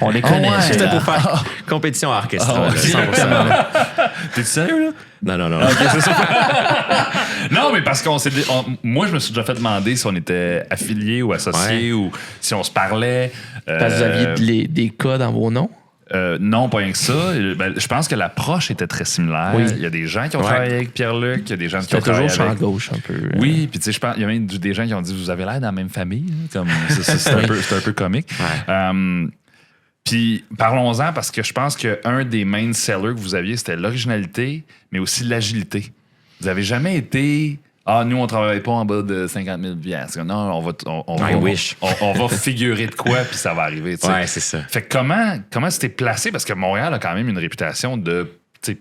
On les connaît. c'était pour faire compétition à Orchestra, là, 100%. T'es sérieux, là? Non. Non, mais parce moi, je me suis déjà fait demander si on était affiliés ou associés ou si on se parlait. Parce que vous aviez des cas dans vos noms? Non, pas rien que ça. Ben, je pense que l'approche était très similaire. Oui. Il y a des gens qui ont travaillé avec Pierre-Luc, il y a des gens qui ont C'était toujours travaillé avec... champ gauche un peu. Oui, puis tu sais, je pense il y a même des gens qui ont dit vous avez l'air dans la même famille, hein, comme c'est un peu comique. Ouais. Puis parlons-en parce que je pense qu'un des main sellers que vous aviez, c'était l'originalité, mais aussi l'agilité. Vous avez jamais été nous on travaille pas en bas de 50 000 $. Non, on va figurer de quoi puis ça va arriver. T'sais. Ouais, c'est ça. Fait que comment c'était placé parce que Montréal a quand même une réputation de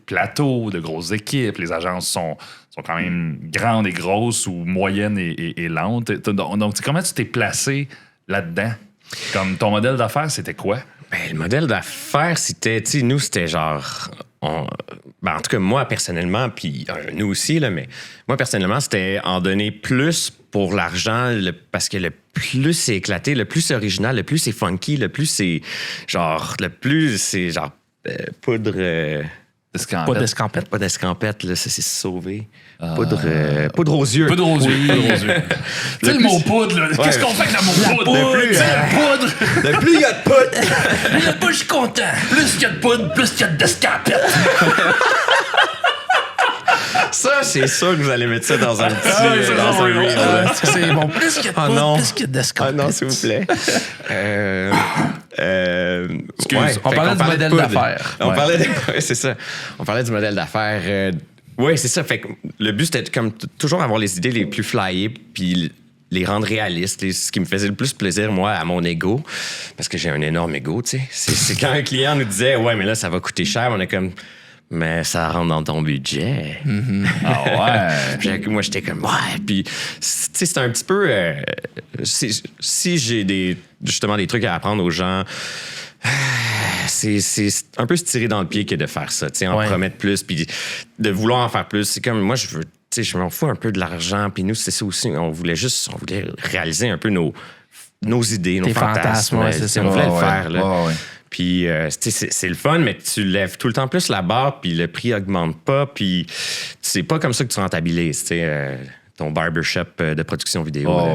plateau, de grosses équipes. Les agences sont quand même grandes et grosses ou moyennes et lentes. Donc, comment tu t'es placé là-dedans? Comme ton modèle d'affaires, c'était quoi? Ben, le modèle d'affaires, c'était, tu sais, nous, c'était genre. En tout cas, moi, personnellement, puis nous aussi, là, mais moi, personnellement, c'était en donner plus pour l'argent, parce que le plus c'est éclaté, le plus c'est original, le plus c'est funky, le plus c'est genre. Poudre. Pas d'escampette. Pas d'escampette, là, ça c'est sauvé. Poudre aux yeux. Poudre aux yeux. Tu sais, le mot poudre, là. Qu'est-ce qu'on fait avec le mot poudre? Poudre! Le plus il y a de poudre. Le plus je suis content. Plus il y a de poudre, plus il y a d'escampette. Ça, c'est sûr que vous allez mettre ça dans un petit. Dans un reel, là. C'est bon. Plus il y a de poudre, plus il y a d'escampette. Ah non, s'il vous plaît. Excuse, on parlait du modèle d'affaires. C'est ça. On parlait du modèle d'affaires. Oui, c'est ça. Fait que le but, c'était comme toujours avoir les idées les plus flyées, puis les rendre réalistes. Ce qui me faisait le plus plaisir, moi, à mon ego, parce que j'ai un énorme ego, tu sais. C'est quand un client nous disait « Ouais, mais là, ça va coûter cher. » On est comme « Mais ça rentre dans ton budget. Mm-hmm. Ah ouais? Moi, j'étais comme « Ouais. » Puis, tu sais, c'est un petit peu... si j'ai justement des trucs à apprendre aux gens... C'est un peu se tirer dans le pied que de faire ça, tu sais, en promettre plus, puis de vouloir en faire plus. C'est comme, moi, je m'en fous un peu de l'argent, puis nous, c'est ça aussi. On voulait réaliser un peu nos idées, nos fantasmes. Ouais, c'est ça. On voulait le faire, là. Ouais. Puis, c'est le fun, mais tu lèves tout le temps plus la barre, puis le prix augmente pas, puis c'est pas comme ça que tu rentabilises, tu sais. Ton barbershop de production vidéo.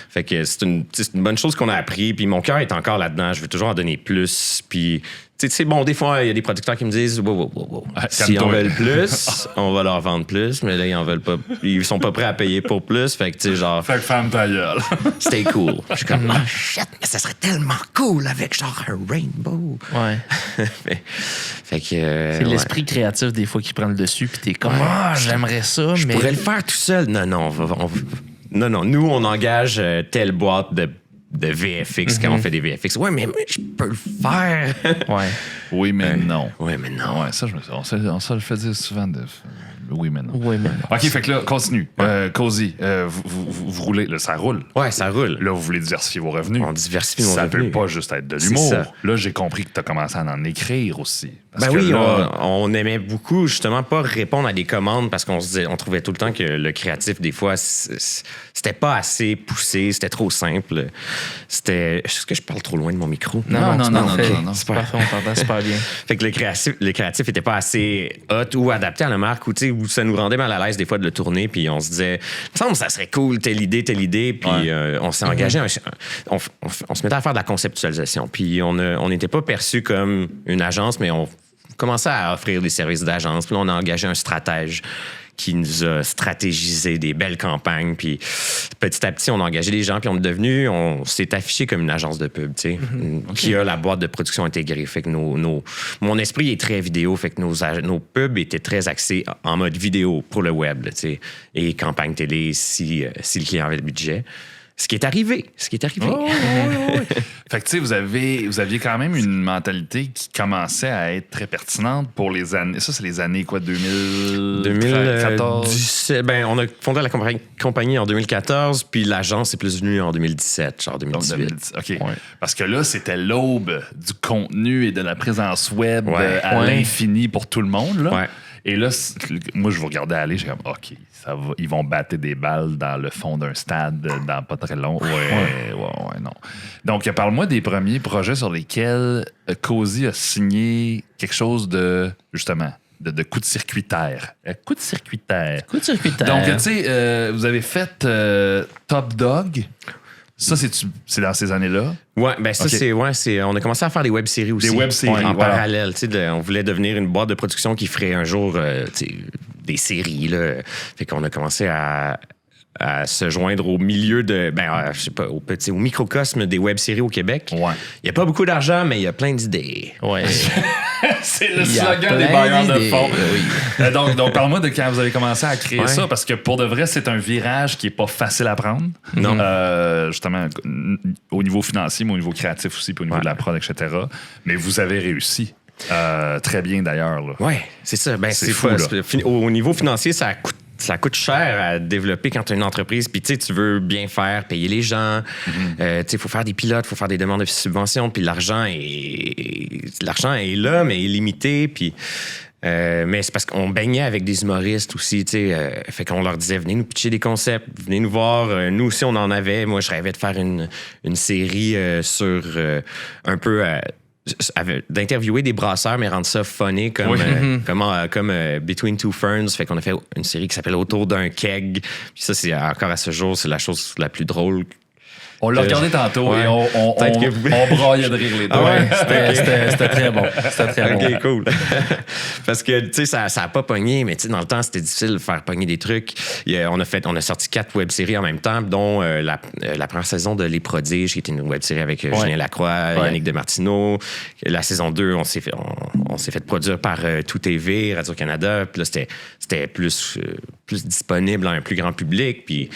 Fait que c'est une bonne chose qu'on a appris. Puis mon cœur est encore là-dedans. Je veux toujours en donner plus. Puis, tu sais, bon, des fois, il y a des producteurs qui me disent wow. S'ils en veulent plus, on va leur vendre plus. Mais là, ils en veulent pas. Ils sont pas prêts à payer pour plus. Fait que, tu sais, genre. Fait que ferme ta gueule. Stay cool. Je suis comme, oh shit, mais ça serait tellement cool avec genre un rainbow. Ouais. Fait que. C'est l'esprit créatif des fois qui prend le dessus, puis t'es comme, j'aimerais ça, Je mais. pourrais le faire tout seul. Non, nous, on engage telle boîte de VFX quand on fait des VFX. Ouais, mais je peux le faire. Ouais. Oui, mais non. Oui, mais non. Ouais, ça, on se le fait dire souvent. Oui, mais non. Oui, mais non. OK, fait que là, continue. Cozy, vous roulez. Là, ça roule. Ouais, ça roule. Là, vous voulez diversifier vos revenus. On diversifie nos ça revenus. peut pas juste être de C'est l'humour. ça. Là, j'ai compris que tu as commencé à en écrire aussi. Parce Ben que oui, là, on aimait beaucoup, justement, pas répondre à des commandes parce qu'on se disait, on trouvait tout le temps que le créatif, des fois, c'était pas assez poussé, c'était trop simple. Est-ce que je parle trop loin de mon micro? Non. C'est parfait, on t'entend super bien. Fait que le créatif était pas assez hot ou adapté à la marque, ou ça nous rendait mal à l'aise des fois de le tourner, puis on se disait, il me semble que ça serait cool, telle idée, puis on s'est engagé, on se mettait à faire de la conceptualisation, puis on n'était pas perçu comme une agence, mais on commençait à offrir des services d'agence, puis là, on a engagé un stratège qui nous a stratégisé des belles campagnes. Puis petit à petit, on a engagé des gens, puis on s'est affiché comme une agence de pub, tu sais, qui a la boîte de production intégrée. Fait que mon esprit est très vidéo, fait que nos pubs étaient très axés en mode vidéo pour le web, tu sais, et campagne télé si le client avait le budget. Ce qui est arrivé. Oh. Fait que, tu sais, vous aviez quand même une mentalité qui commençait à être très pertinente pour les années. Ça, c'est les années, quoi, 2014? 2017. Ben, on a fondé la compagnie en 2014, puis l'agence est plus venue en 2017, genre 2018. OK. Ouais. Parce que là, c'était l'aube du contenu et de la présence web à l'infini pour tout le monde, là. Ouais. Et là, moi, je vous regardais aller, j'ai comme, OK, ça va, ils vont battre des balles dans le fond d'un stade dans pas très long. Ouais, non. Donc, parle-moi des premiers projets sur lesquels Cozy a signé quelque chose de, justement, de coup de circuitaire. Coup de circuitaire. Donc, tu sais, vous avez fait Top Dog. Ça, c'est dans ces années-là? Ouais, ben ça, okay. On a commencé à faire des web-séries aussi. Des web-séries, en parallèle. On voulait devenir une boîte de production qui ferait un jour des séries. Là. Fait qu'on a commencé à se joindre au milieu de, je sais pas, au microcosme des web-séries au Québec. Ouais. Il n'y a pas beaucoup d'argent, mais il y a plein d'idées. Ouais. C'est le slogan des bailleurs de fonds. Oui. Donc, parle-moi de quand vous avez commencé à créer ça, parce que pour de vrai, c'est un virage qui est pas facile à prendre. Non. Justement, au niveau financier, mais au niveau créatif aussi, puis au niveau de la prod, etc. Mais vous avez réussi. Très bien, d'ailleurs. Oui, c'est ça. Ben, c'est fou, au niveau financier, ça coûte cher à développer quand tu as une entreprise. Puis, tu veux bien faire, payer les gens. Il faut faire des pilotes, il faut faire des demandes de subventions. Puis, l'argent est là, mais est limité. Puis, mais c'est parce qu'on baignait avec des humoristes aussi. Fait qu'on leur disait, venez nous pitcher des concepts, venez nous voir. Nous aussi, on en avait. Moi, je rêvais de faire une série sur un peu... d'interviewer des brasseurs, mais rendre ça funny comme Between Two Ferns. Fait qu'on a fait une série qui s'appelle Autour d'un keg. Puis ça, c'est encore à ce jour, c'est la chose la plus drôle. On l'a regardé tantôt et on braillait de rire les deux. Ah ouais, c'était très bon. C'était très bon. OK, cool. Parce que, tu sais, ça a pas pogné, mais tu sais, dans le temps, c'était difficile de faire pogner des trucs. On a sorti 4 web-séries en même temps, dont la première saison de Les Prodiges, qui était une web-série avec Julien Lacroix, Yannick Demartino. La saison 2, on s'est fait produire par Tout TV, Radio-Canada. Puis là, c'était plus disponible à un plus grand public. Puis,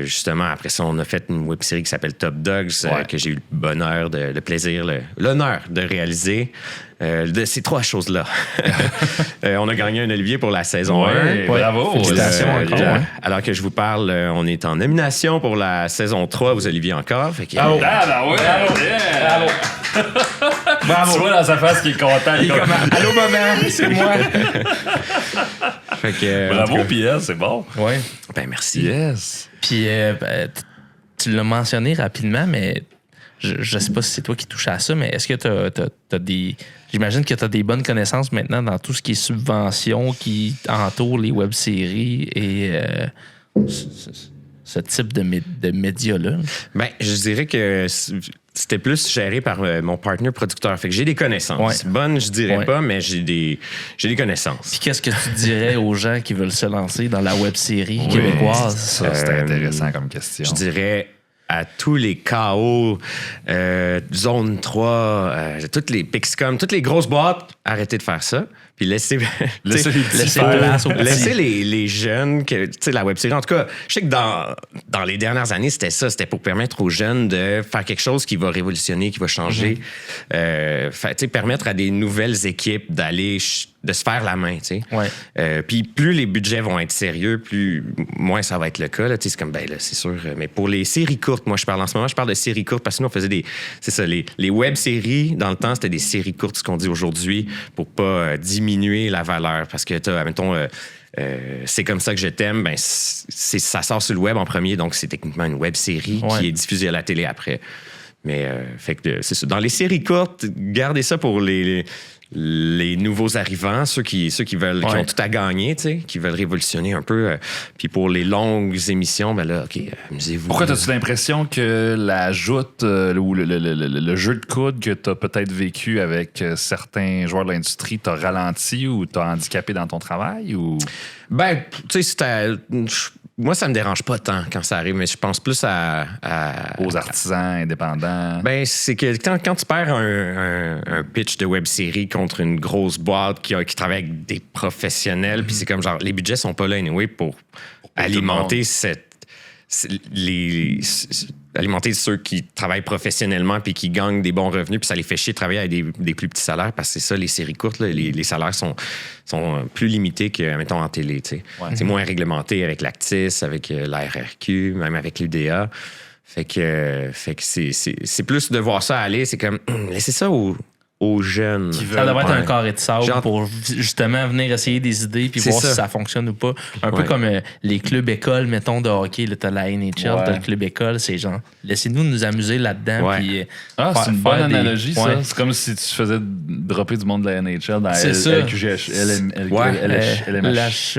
justement, après ça, on a fait une web-série qui s'appelle Top Dogs, que j'ai eu le bonheur, le plaisir, l'honneur de réaliser. De ces 3 choses-là. On a gagné un Olivier pour la saison 1. Bravo! Félicitations encore. Alors que je vous parle, on est en nomination pour la saison 3 aux Oliviers encore. Fait que, bravo! Bravo! Tu vois dans sa face qu'il est content. Il est comme, allô, maman, c'est moi! Fait que, bravo, Pierre, c'est bon. Ouais. Ben, merci. Yes. Puis, tu l'as mentionné rapidement, mais je sais pas si c'est toi qui touches à ça, mais est-ce que t'as des... J'imagine que tu as des bonnes connaissances maintenant dans tout ce qui est subventions qui entoure les web-séries et ce type de médias-là. Ben, je dirais que c'était plus géré par mon partner producteur. Fait que j'ai des connaissances. Ouais. Bonnes, je dirais pas, mais j'ai des connaissances. Puis qu'est-ce que tu dirais aux gens qui veulent se lancer dans la web-série québécoise? Ça, c'était intéressant comme question. Je dirais à tous les KO, Zone 3, toutes les Pixcom, toutes les grosses boîtes, arrêtez de faire ça. Puis laissez place aux petits. Laissez les jeunes, tu sais, la web-série. En tout cas, je sais que dans les dernières années, c'était ça. C'était pour permettre aux jeunes de faire quelque chose qui va révolutionner, qui va changer. Tu sais, permettre à des nouvelles équipes de se faire la main, tu sais. Ouais. Puis plus les budgets vont être sérieux, moins ça va être le cas. Là. C'est comme, ben là, c'est sûr. Mais pour les séries courtes, moi, je parle de séries courtes parce que nous, on faisait c'est ça, les web-séries, dans le temps, c'était des séries courtes, ce qu'on dit aujourd'hui, pour pas diminuer la valeur. Parce que t'as, mettons, c'est comme ça que je t'aime, ben ça sort sur le web en premier, donc c'est techniquement une web-série qui est diffusée à la télé après. Mais, fait que, c'est ça. Dans les séries courtes, gardez ça pour les nouveaux arrivants, ceux qui veulent, qui ont tout à gagner, tu sais, qui veulent révolutionner un peu. Puis pour les longues émissions, ben là, OK, amusez-vous. Pourquoi as-tu l'impression que la joute ou le jeu de coude que tu as peut-être vécu avec certains joueurs de l'industrie t'a ralenti ou t'a handicapé dans ton travail? Ou... Ben, tu sais, moi, ça me dérange pas tant quand ça arrive, mais je pense plus aux artisans indépendants. Ben, c'est que quand tu perds un pitch de web-série contre une grosse boîte qui travaille avec des professionnels, puis c'est comme genre, les budgets sont pas là anyway pour alimenter alimenter ceux qui travaillent professionnellement puis qui gagnent des bons revenus, puis ça les fait chier de travailler avec des plus petits salaires parce que c'est ça, les séries courtes, là, les salaires sont plus limités que, mettons, en télé. Tu sais. C'est moins réglementé avec l'Actis, avec la RRQ, même avec l'UDA. Fait que c'est plus de voir ça aller, c'est comme, laissez ça aux jeunes. Ça devrait être un carré de sable pour justement venir essayer des idées puis voir si ça fonctionne ou pas. Un peu comme les clubs écoles, mettons, de hockey. T'as la NHL, t'as le club école. C'est genre, laissez-nous nous amuser là-dedans. Puis, c'est une bonne analogie, ça. C'est comme si tu faisais dropper du monde de la NHL dans LQGH, LMH.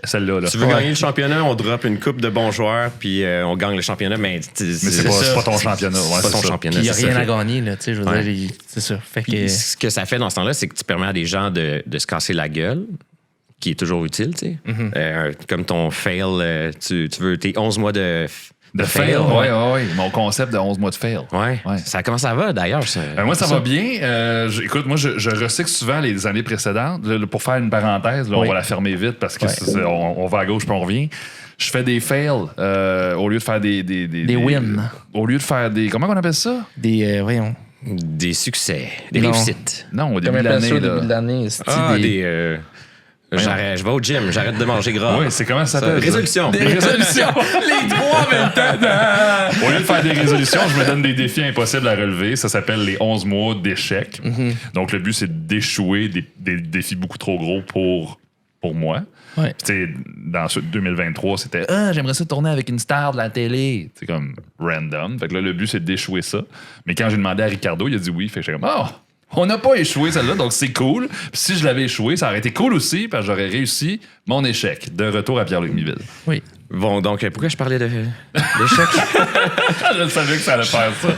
Celle-là. Tu veux gagner le championnat, on drop une coupe de bons joueurs puis on gagne le championnat, mais c'est pas ton championnat. C'est pas ton championnat. Il n'y a rien à gagner, là. Je veux dire, c'est ça. Ce que ça fait dans ce temps-là, c'est que tu permets à des gens de se casser la gueule, qui est toujours utile, tu sais. Comme ton fail, tu veux tes 11 mois de fail. Oui. Mon concept de 11 mois de fail. Ouais. Comment ça va, d'ailleurs? Moi, ça va bien. Écoute, moi, je recycle souvent les années précédentes. Pour faire une parenthèse, là, on va la fermer vite parce que on va à gauche puis on revient. Je fais des fails au lieu de faire des wins. Au lieu de faire des... Comment on appelle ça? Des succès, des réussites. Non, au début de l'année. Je vais au gym, j'arrête de manger gras. Oui, c'est comment ça s'appelle? Résolution. Des résolutions. Les trois en même temps. Au lieu de faire des résolutions, je me donne des défis impossibles à relever. Ça s'appelle les 11 mois d'échecs. Donc, le but, c'est d'échouer des défis beaucoup trop gros pour moi. Ouais. Dans 2023, c'était j'aimerais ça tourner avec une star de la télé. C'est comme random. Fait que là, le but, c'est d'échouer ça. Mais quand j'ai demandé à Ricardo, il a dit oui. Fait que j'étais comme on n'a pas échoué celle-là, donc c'est cool. Puis si je l'avais échoué, ça aurait été cool aussi, parce que j'aurais réussi mon échec. De retour à Pierre-Luc Miville. Oui. Bon, donc, pourquoi je parlais d'échec? Je savais que ça allait faire ça.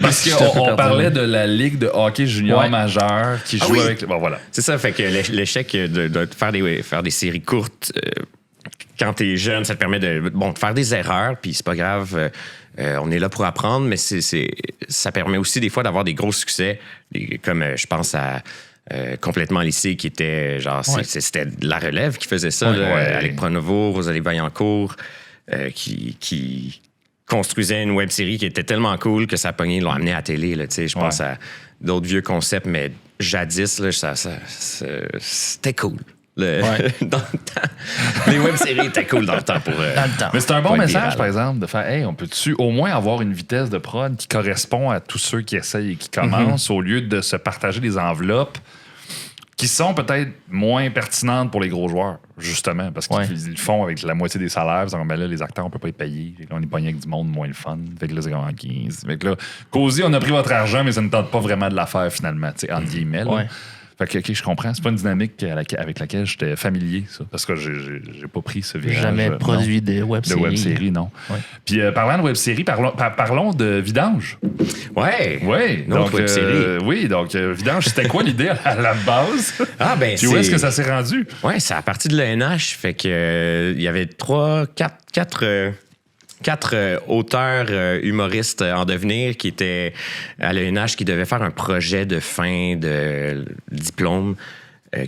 Parce qu'on parlait de la Ligue de hockey junior majeur qui joue avec... Bon, voilà. C'est ça, fait que l'échec de faire des séries courtes, quand t'es jeune, ça te permet de faire des erreurs, puis c'est pas grave... on est là pour apprendre, mais ça permet aussi des fois d'avoir des gros succès, comme je pense à Complètement lycée, qui était genre, c'était la relève qui faisait ça, avec Pronovo, Rosalie Vaillancourt, qui construisait une web-série qui était tellement cool que ça a pogné, ils l'ont amené à la télé. Je pense à d'autres vieux concepts, mais jadis, là, c'était cool. Dans le temps. Les web-séries étaient cool dans le temps. Dans le temps. Mais c'est un bon message, par exemple, de faire on peut-tu au moins avoir une vitesse de prod qui correspond à tous ceux qui essayent et qui commencent, au lieu de se partager des enveloppes qui sont peut-être moins pertinentes pour les gros joueurs, justement, parce qu'ils le font avec la moitié des salaires. Ils ben là, les acteurs, on peut pas les payer. On est pogné avec du monde moins le fun. Fait que là, c'est comme en 15. Fait que là, Cozy, on a pris votre argent, mais ça ne tente pas vraiment de la faire, finalement, tu sais, entre guillemets. Là. Fait que, OK, je comprends. C'est pas une dynamique avec laquelle j'étais familier, ça. Parce que j'ai pas pris ce virage. Jamais produit de web-série. De web-série, non. Ouais. Puis, parlant de web-série, parlons de Vidange. Ouais. Oui. Donc, web-série. Donc, Vidange, c'était quoi l'idée à la base? Ah, ben, puis où est-ce que ça s'est rendu? Ouais, c'est à partir de l'ENH. Fait que, il y avait 4 auteurs humoristes en devenir qui étaient à l'ENH qui devaient faire un projet de fin de diplôme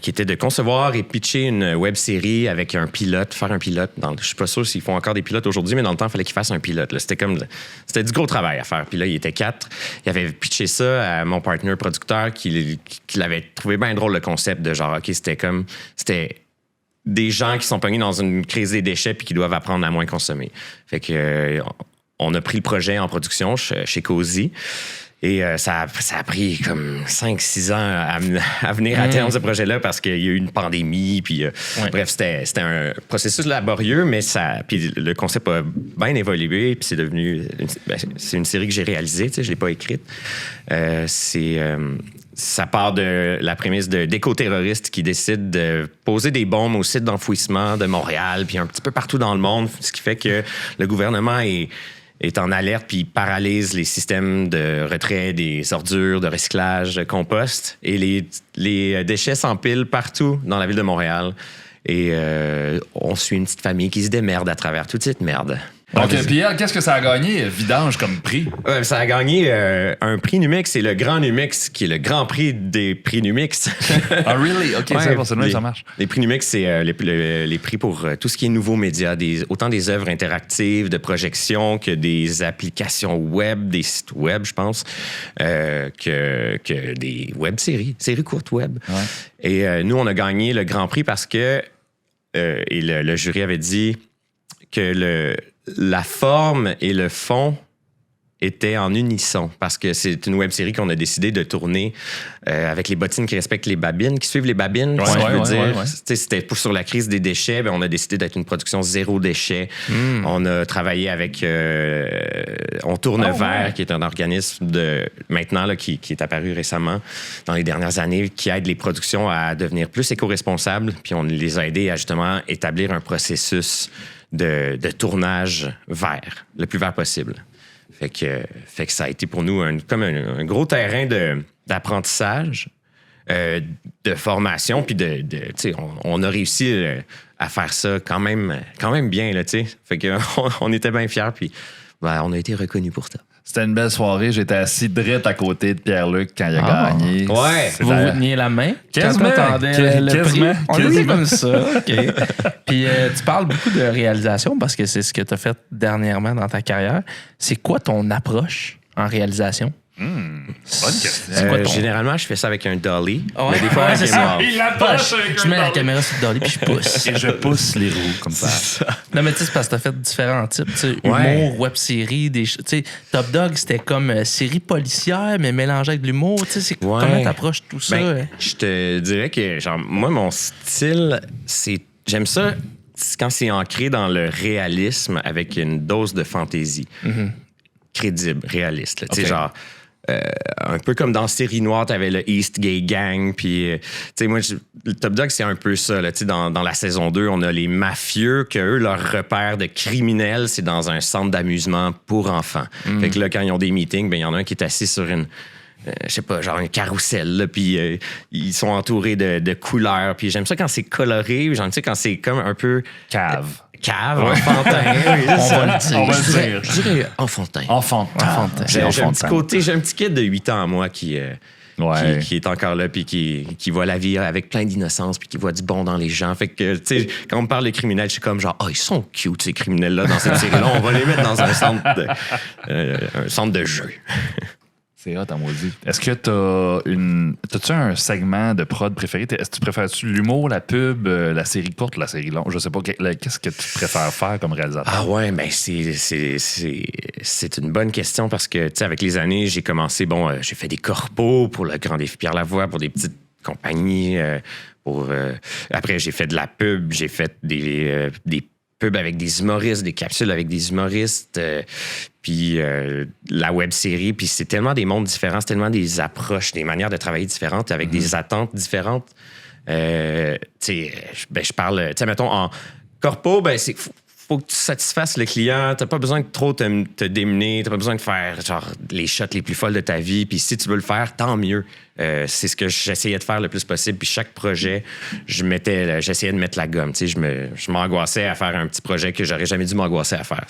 qui était de concevoir et pitcher une web-série avec un pilote, faire un pilote. Je suis pas sûr s'ils font encore des pilotes aujourd'hui, mais dans le temps, il fallait qu'ils fassent un pilote. Là. C'était du gros travail à faire. Puis là, il était 4. Il avait pitché ça à mon partner producteur qui l'avait trouvé bien drôle le concept de genre, OK, c'était des gens qui sont pognés dans une crise des déchets puis qui doivent apprendre à moins consommer. Fait que on a pris le projet en production chez Cozy. Et ça a pris comme 5-6 ans à venir à terme ce projet-là parce qu'il y a eu une pandémie. Puis, bref, c'était un processus laborieux, mais puis le concept a bien évolué. Puis c'est devenu... c'est une série que j'ai réalisée, tu sais, je ne l'ai pas écrite. Ça part de la prémisse d'éco-terroristes qui décident de poser des bombes au site d'enfouissement de Montréal, puis un petit peu partout dans le monde, ce qui fait que le gouvernement est en alerte puis paralyse les systèmes de retrait des ordures, de recyclage, de compost. Et les déchets s'empilent partout dans la ville de Montréal. Et on suit une petite famille qui se démerde à travers toute cette merde. Donc, Pierre, qu'est-ce que ça a gagné, Vidange, comme prix? Ça a gagné un prix Numix, c'est le Grand Numix, qui est le grand prix des prix Numix. Ah, really? OK, c'est ça marche. Les prix Numix, c'est les prix pour tout ce qui est nouveaux médias, autant des œuvres interactives de projection que des applications web, des sites web, je pense, que des web-séries courtes web. Ouais. Et nous, on a gagné le Grand Prix parce que et le jury avait dit que la forme et le fond étaient en unisson parce que c'est une web-série qu'on a décidé de tourner avec les bottines qui respectent les babines, qui suivent les babines, si je veux dire. C'était sur la crise des déchets, on a décidé d'être une production zéro déchet. On a travaillé avec On Tourne Vert, qui est un organisme maintenant là, qui est apparu récemment dans les dernières années, qui aide les productions à devenir plus éco-responsables. Puis on les a aidés à justement établir un processus de tournage vert, le plus vert possible. Fait que ça a été pour nous comme un gros terrain d'apprentissage, de formation, puis on a réussi à faire ça quand même bien, là, tu sais. Fait que on était bien fiers, puis on a été reconnus pour ça. C'était une belle soirée. J'étais assis direct à côté de Pierre-Luc quand il a gagné. Ouais. Vous teniez la main? Quasiment. Le prix? On l'a dit comme ça. OK. Puis tu parles beaucoup de réalisation parce que c'est ce que tu as fait dernièrement dans ta carrière. C'est quoi ton approche en réalisation? Bonne question. Généralement, je fais ça avec un dolly. Ouais. Mais des fois, c'est ça. Je mets la caméra sur le dolly puis je pousse. Et je pousse les roues comme ça. Non, mais tu sais, c'est parce que t'as fait différents types. Humour, web-série, Top Dog, c'était comme série policière, mais mélangée avec de l'humour. Comment t'approches tout ça? Je te dirais que, genre, moi, mon style, j'aime ça quand c'est ancré dans le réalisme avec une dose de fantaisie. Crédible, réaliste. Tu sais, genre... un peu comme dans Série Noire, t'avais le East Gay Gang, puis moi, le Top Dog, c'est un peu ça. Là, dans la saison 2, on a les mafieux, que eux, leur repère de criminels, c'est dans un centre d'amusement pour enfants. Fait que là, quand ils ont des meetings, il y en a un qui est assis sur une... je sais pas, genre un carrousel, puis ils sont entourés de couleurs, puis j'aime ça quand c'est coloré, j'aime ça quand c'est comme un peu... Cave, enfantin. On va le dire. Je dirais enfantin. Enfantin. J'ai un petit kid de 8 ans à moi qui est encore là, puis qui voit la vie avec plein d'innocence, puis qui voit du bon dans les gens. Fait que, tu sais, quand on me parle de criminels, je suis comme genre, ils sont cute, ces criminels-là, dans cette série-là. On va les mettre dans un centre de jeu. C'est hot, à maudit. Est-ce que t'as-tu un segment de prod préféré? Est-ce que tu préfères-tu l'humour, la pub, la série courte, la série longue? Je sais pas. Qu'est-ce que tu préfères faire comme réalisateur? Ah ouais, mais c'est une bonne question parce que, tu sais, avec les années, j'ai commencé, j'ai fait des corpos pour le Grand Défi Pierre Lavoie, pour des petites compagnie. Après, j'ai fait de la pub, j'ai fait des pubs avec des humoristes, des capsules avec des humoristes, puis la web-série. Puis c'est tellement des mondes différents, c'est tellement des approches, des manières de travailler différentes, avec des attentes différentes. Je parle, mettons, en corpo, faut que tu satisfasses le client. T'as pas besoin de trop te démener. T'as pas besoin de faire genre les shots les plus folles de ta vie. Puis si tu veux le faire, tant mieux. C'est ce que j'essayais de faire le plus possible. Puis chaque projet, j'essayais de mettre la gomme. Je m'angoissais à faire un petit projet que j'aurais jamais dû m'angoisser à faire.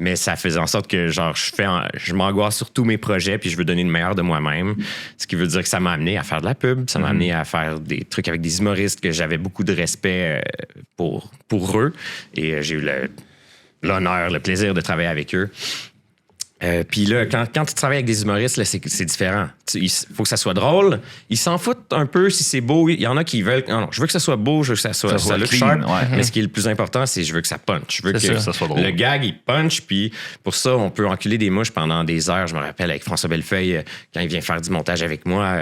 Mais ça faisait en sorte que genre je m'angoisse sur tous mes projets puis je veux donner le meilleur de moi-même. Ce qui veut dire que ça m'a amené à faire de la pub, ça m'a amené à faire des trucs avec des humoristes que j'avais beaucoup de respect pour eux. Et j'ai eu l'honneur, le plaisir de travailler avec eux. Puis là, quand tu travailles avec des humoristes, là, c'est différent. Il faut que ça soit drôle. Ils s'en foutent un peu si c'est beau. Il y en a qui veulent... Non, je veux que ça soit beau, je veux que ça soit look clean, sharp. ouais. Mais ce qui est le plus important, c'est je veux que ça punch. Je veux que ça soit drôle. Le gag, il punch. Puis pour ça, on peut enculer des mouches pendant des heures. Je me rappelle avec François Bellefeuille, quand il vient faire du montage avec moi,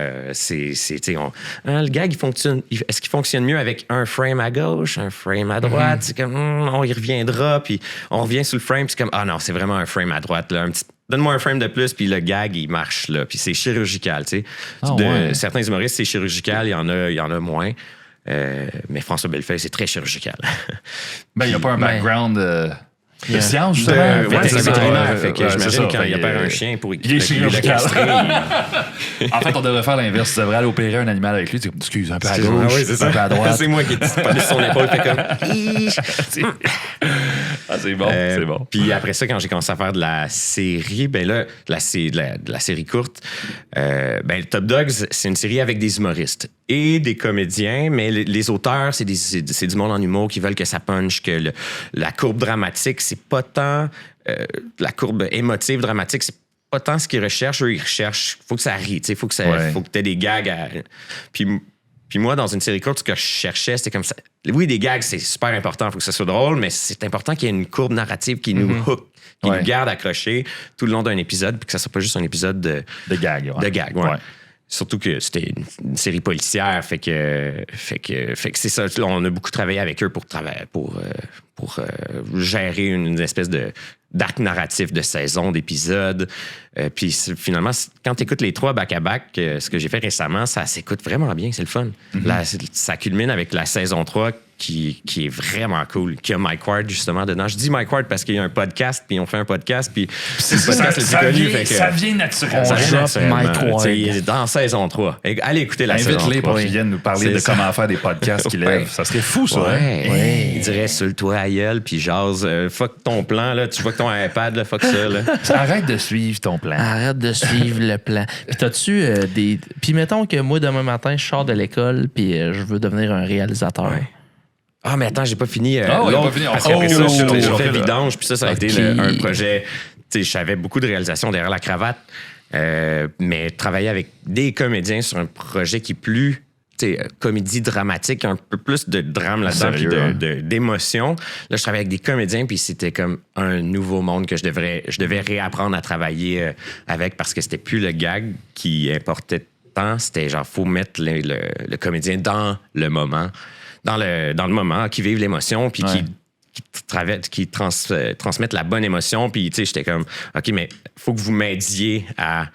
le gag, il fonctionne. Est-ce qu'il fonctionne mieux avec un frame à gauche, un frame à droite? C'est comme, on y reviendra. Puis on revient sur le frame. C'est comme, non, c'est vraiment un frame à droite. Là, donne-moi un frame de plus, puis le gag, il marche, là. Puis c'est chirurgical, tu sais. Certains humoristes, c'est chirurgical, il y en a moins. Mais François Bellefeuille, c'est très chirurgical. Il n'y a pas un background de science, justement. C'est vétérinaire. Fait que j'imagine quand il opère un chien pour il est chirurgical. En fait, on devrait faire l'inverse. Tu devrais aller opérer un animal avec lui. Tu dis, excuse, un peu à gauche, un peu à droite. C'est moi qui ai son épaule, fait comme... c'est bon, c'est bon. Puis après ça, quand j'ai commencé à faire de la série, de la série courte, Top Dogs, c'est une série avec des humoristes et des comédiens, mais les auteurs, c'est du monde en humour qui veulent que ça punch, que la courbe dramatique, c'est pas tant... la courbe émotive, dramatique, c'est pas tant ce qu'ils recherchent. Eux, ils recherchent... Faut que ça rie, tu sais, faut que t'aies des gags Puis moi, dans une série courte, ce que je cherchais, c'était comme ça. Oui, des gags, c'est super important, il faut que ça soit drôle, mais c'est important qu'il y ait une courbe narrative qui nous hook, qui nous garde accrochés tout le long d'un épisode, puis que ça soit pas juste un épisode de gags. De gags, ouais. Surtout que c'était une série policière, fait que c'est ça. On a beaucoup travaillé avec eux pour gérer une espèce d'arc narratif de saison, d'épisodes. Puis finalement, quand tu écoutes les 3 back-à-back, ce que j'ai fait récemment, ça s'écoute vraiment bien, c'est le fun. Là, ça culmine avec la saison 3 qui est vraiment cool, qui a Mike Ward justement dedans. Je dis Mike Ward parce qu'il y a un podcast, puis on fait un podcast, puis c'est le podcast le plus connu. Ça vient naturellement. Ça vient naturellement. Mike Ward. Il est dans saison 3. Allez écouter la saison 3. Invite-les pour qu'ils viennent nous parler de comment faire des podcasts qui lèvent. Ça serait fou, ça. Ouais. Il dirait sur le toit à gueule, puis jase. Fuck ton plan, là. Tu vois que ton iPad, là, fuck ça, là. Arrête de suivre ton plan. Arrête de suivre le plan. Puis t'as-tu des... Puis mettons que moi, demain matin, je sors de l'école, puis je veux devenir un réalisateur. Ouais. Ah, mais attends, j'ai pas fini. Il a pas fini. Parce qu'après ça, j'ai fait Vidange, puis ça a été un projet. Tu sais, j'avais beaucoup de réalisations derrière la cravate, mais travailler avec des comédiens sur un projet qui est plus comédie dramatique, un peu plus de drame là-dedans, puis d'émotion. Là, je travaillais avec des comédiens, puis c'était comme un nouveau monde que je devais réapprendre à travailler avec, parce que c'était plus le gag qui importait tant, c'était genre, faut mettre le comédien dans le moment. Dans le moment, qui vivent l'émotion, puis qui transmettent la bonne émotion. Puis, tu sais, j'étais comme, OK, mais faut que vous m'aidiez à...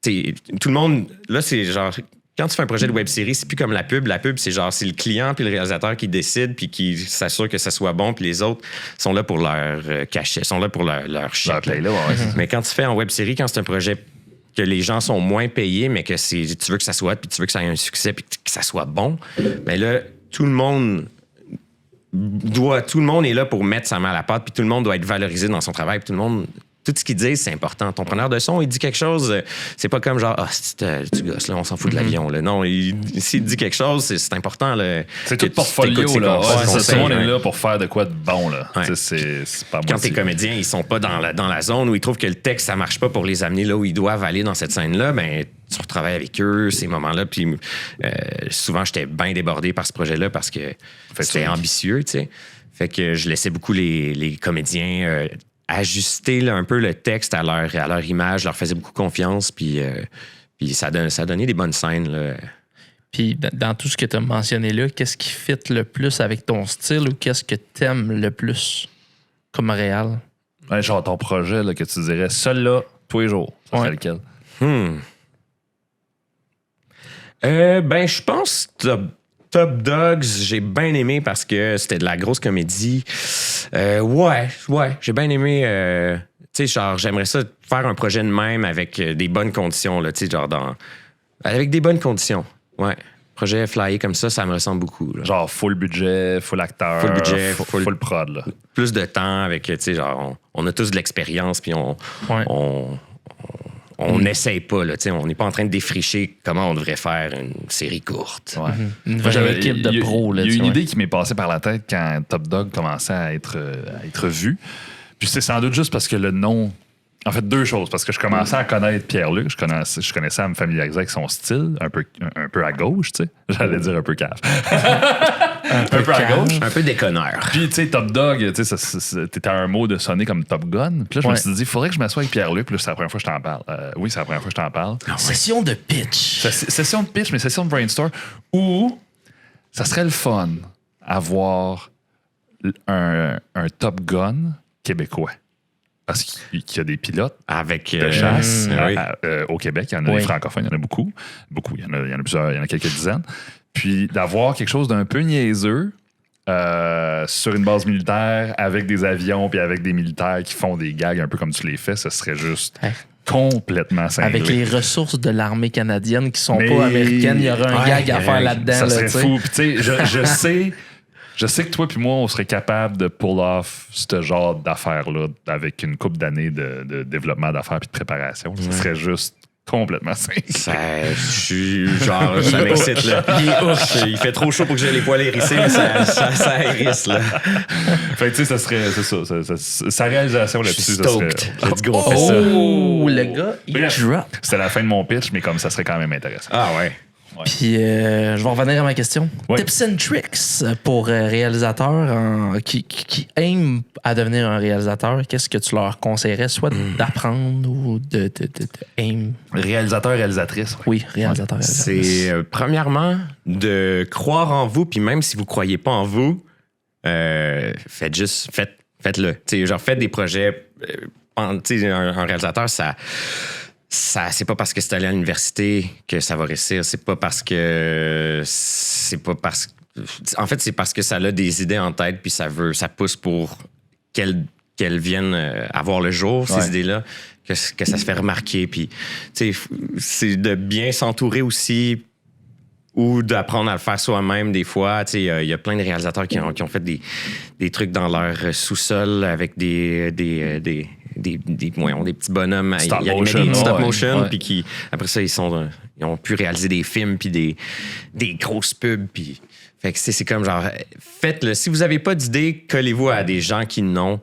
Tout le monde... Là, c'est genre... Quand tu fais un projet de web-série, c'est plus comme la pub. La pub, c'est genre, c'est le client puis le réalisateur qui décide puis qui s'assure que ça soit bon, puis les autres sont là pour leur cachet, sont là pour leur chèque. Mais quand tu fais en web-série, quand c'est un projet que les gens sont moins payés, mais que tu veux que ça soit, puis tu veux que ça ait un succès, puis que ça soit bon, mais là... Tout le monde est là pour mettre sa main à la pâte, puis tout le monde doit être valorisé dans son travail, puis tout ce qu'il dit, c'est important. Ton preneur de son, il dit quelque chose, c'est pas comme genre, tu gosses, là, on s'en fout de l'avion. Là. Non, s'il dit quelque chose, c'est important. Là, c'est tout portfolio. Là. Tout le monde est là pour faire de quoi de bon. Là. Ouais. C'est pas quand tes comédiens, ils sont pas dans la zone où ils trouvent que le texte, ça marche pas pour les amener là où ils doivent aller dans cette scène-là, ben tu retravailles avec eux, ces moments-là. Puis souvent, j'étais bien débordé par ce projet-là parce que c'était ambitieux, tu sais. Fait que je laissais beaucoup les comédiens ajuster là, un peu le texte à leur image, leur faisais beaucoup confiance, puis ça donnait des bonnes scènes. Là. Puis dans tout ce que tu as mentionné là, qu'est-ce qui fit le plus avec ton style ou qu'est-ce que t'aimes le plus comme réal? Ouais, genre ton projet là, que tu dirais, seul là, tous les jours, ça serait lequel? Ben, je pense Top Dogs, j'ai bien aimé parce que c'était de la grosse comédie. Ouais, j'ai bien aimé. Tu sais, genre, j'aimerais ça faire un projet de même avec des bonnes conditions, là, tu sais, genre avec des bonnes conditions. Ouais. Projet flyé comme ça me ressemble beaucoup. Là. Genre full budget, full acteur, full budget, full prod. Là. Plus de temps avec, tu sais, genre, on a tous de l'expérience, puis on n'essaye pas, là, tu sais, on n'est pas en train de défricher comment on devrait faire une série courte. Ouais. Une vraie équipe de pros. Il y a une idée qui m'est passée par la tête quand Top Dog commençait à être vu. Puis c'est sans doute juste parce que le nom... En fait, deux choses. Parce que je commençais à connaître Pierre-Luc. Je connaissais à me familiariser avec son style, un peu à gauche, tu sais. J'allais dire un peu cave. un peu à gauche. Un peu déconneur. Puis, tu sais, Top Dog, tu sais, t'étais un mot de sonner comme Top Gun. Puis là, je me suis dit, il faudrait que je m'assoie avec Pierre-Luc. Puis là, c'est la première fois que je t'en parle. Oui, c'est la première fois que je t'en parle. Session de pitch. Session de pitch, mais session de brainstorm. Ou ça serait le fun avoir un Top Gun québécois. Parce qu'il y a des pilotes avec de chasse oui. au Québec. Il y en a des francophones, il y en a beaucoup. Il y en a plusieurs, il y en a quelques dizaines. Puis d'avoir quelque chose d'un peu niaiseux sur une base militaire avec des avions puis avec des militaires qui font des gags un peu comme tu les fais, ce serait juste complètement cinglé. Avec les ressources de l'armée canadienne qui sont pas américaines, il y aurait un gag à faire là-dedans. Ça serait là, fou. Puis tu sais, je sais que toi puis moi, on serait capable de pull off ce genre d'affaires-là avec une couple d'années de développement d'affaires puis de préparation. Ça serait juste complètement simple. Ça m'excite, là. Il fait trop chaud pour que j'aie les poils hérissés, mais ça hérisse, là. Fait que tu sais, ça serait, c'est ça. Sa réalisation là-dessus, ça serait... Let's go, on fait ça. Oh, le gars, il drop. C'était la fin de mon pitch, mais comme ça serait quand même intéressant. Ah ouais. Puis, je vais revenir à ma question. Ouais. Tips and tricks pour réalisateurs qui aiment à devenir un réalisateur. Qu'est-ce que tu leur conseillerais, soit d'apprendre ou de aim? Réalisateur, réalisatrice. Oui, réalisateur, réalisatrice. C'est premièrement de croire en vous, puis même si vous croyez pas en vous, faites-le. T'sais, genre, faites des projets. Un réalisateur, ça c'est pas parce que c'est allé à l'université que ça va réussir. C'est pas parce que en fait, c'est parce que ça a des idées en tête puis ça pousse pour qu'elles viennent avoir le jour, ces idées-là, que ça se fait remarquer. Puis, tu sais, c'est de bien s'entourer aussi ou d'apprendre à le faire soi-même des fois. Tu sais, il y a plein de réalisateurs qui ont fait des trucs dans leur sous-sol avec des petits bonhommes des stop motion puis qui après ça ils ont pu réaliser des films puis des grosses pubs puis fait que c'est comme genre faites-le. Si vous avez pas d'idée, collez-vous à des gens qui n'ont.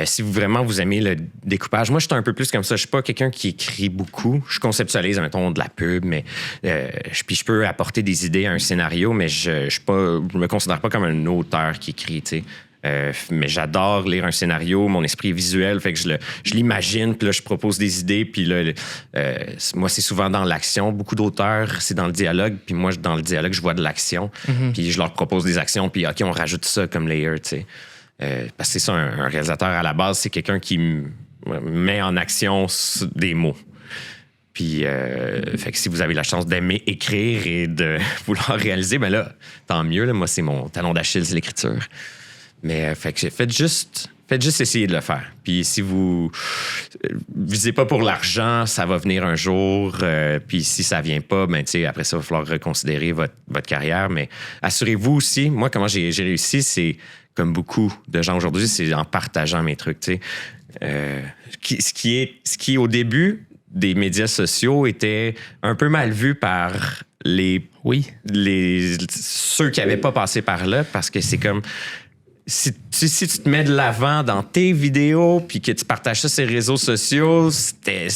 Si vous aimez le découpage, moi je suis un peu plus comme ça. Je suis pas quelqu'un qui écrit beaucoup. Je conceptualise mettons de la pub, mais puis je peux apporter des idées à un scénario, mais je me considère pas comme un auteur qui écrit, tu sais. Mais j'adore lire un scénario, mon esprit est visuel, fait que je l'imagine, puis là je propose des idées, puis là moi c'est souvent dans l'action, beaucoup d'auteurs c'est dans le dialogue, puis moi dans le dialogue je vois de l'action, puis je leur propose des actions, puis ok on rajoute ça comme layer, tu sais, parce que c'est ça un réalisateur à la base, c'est quelqu'un qui met en action des mots. Puis, fait que si vous avez la chance d'aimer écrire et de vouloir réaliser, ben là tant mieux, là, moi c'est mon talon d'Achille, c'est l'écriture. Mais fait que faites juste essayer de le faire. Puis si vous visez pas pour l'argent, ça va venir un jour. Puis si ça vient pas, ben tu sais après ça, il va falloir reconsidérer votre carrière. Mais assurez-vous aussi, moi comment j'ai réussi, c'est comme beaucoup de gens aujourd'hui, c'est en partageant mes trucs. Tu sais, ce qui au début des médias sociaux était un peu mal vu par ceux qui n'avaient pas passé par là, parce que c'est comme si tu te mets de l'avant dans tes vidéos puis que tu partages ça sur les réseaux sociaux, c'était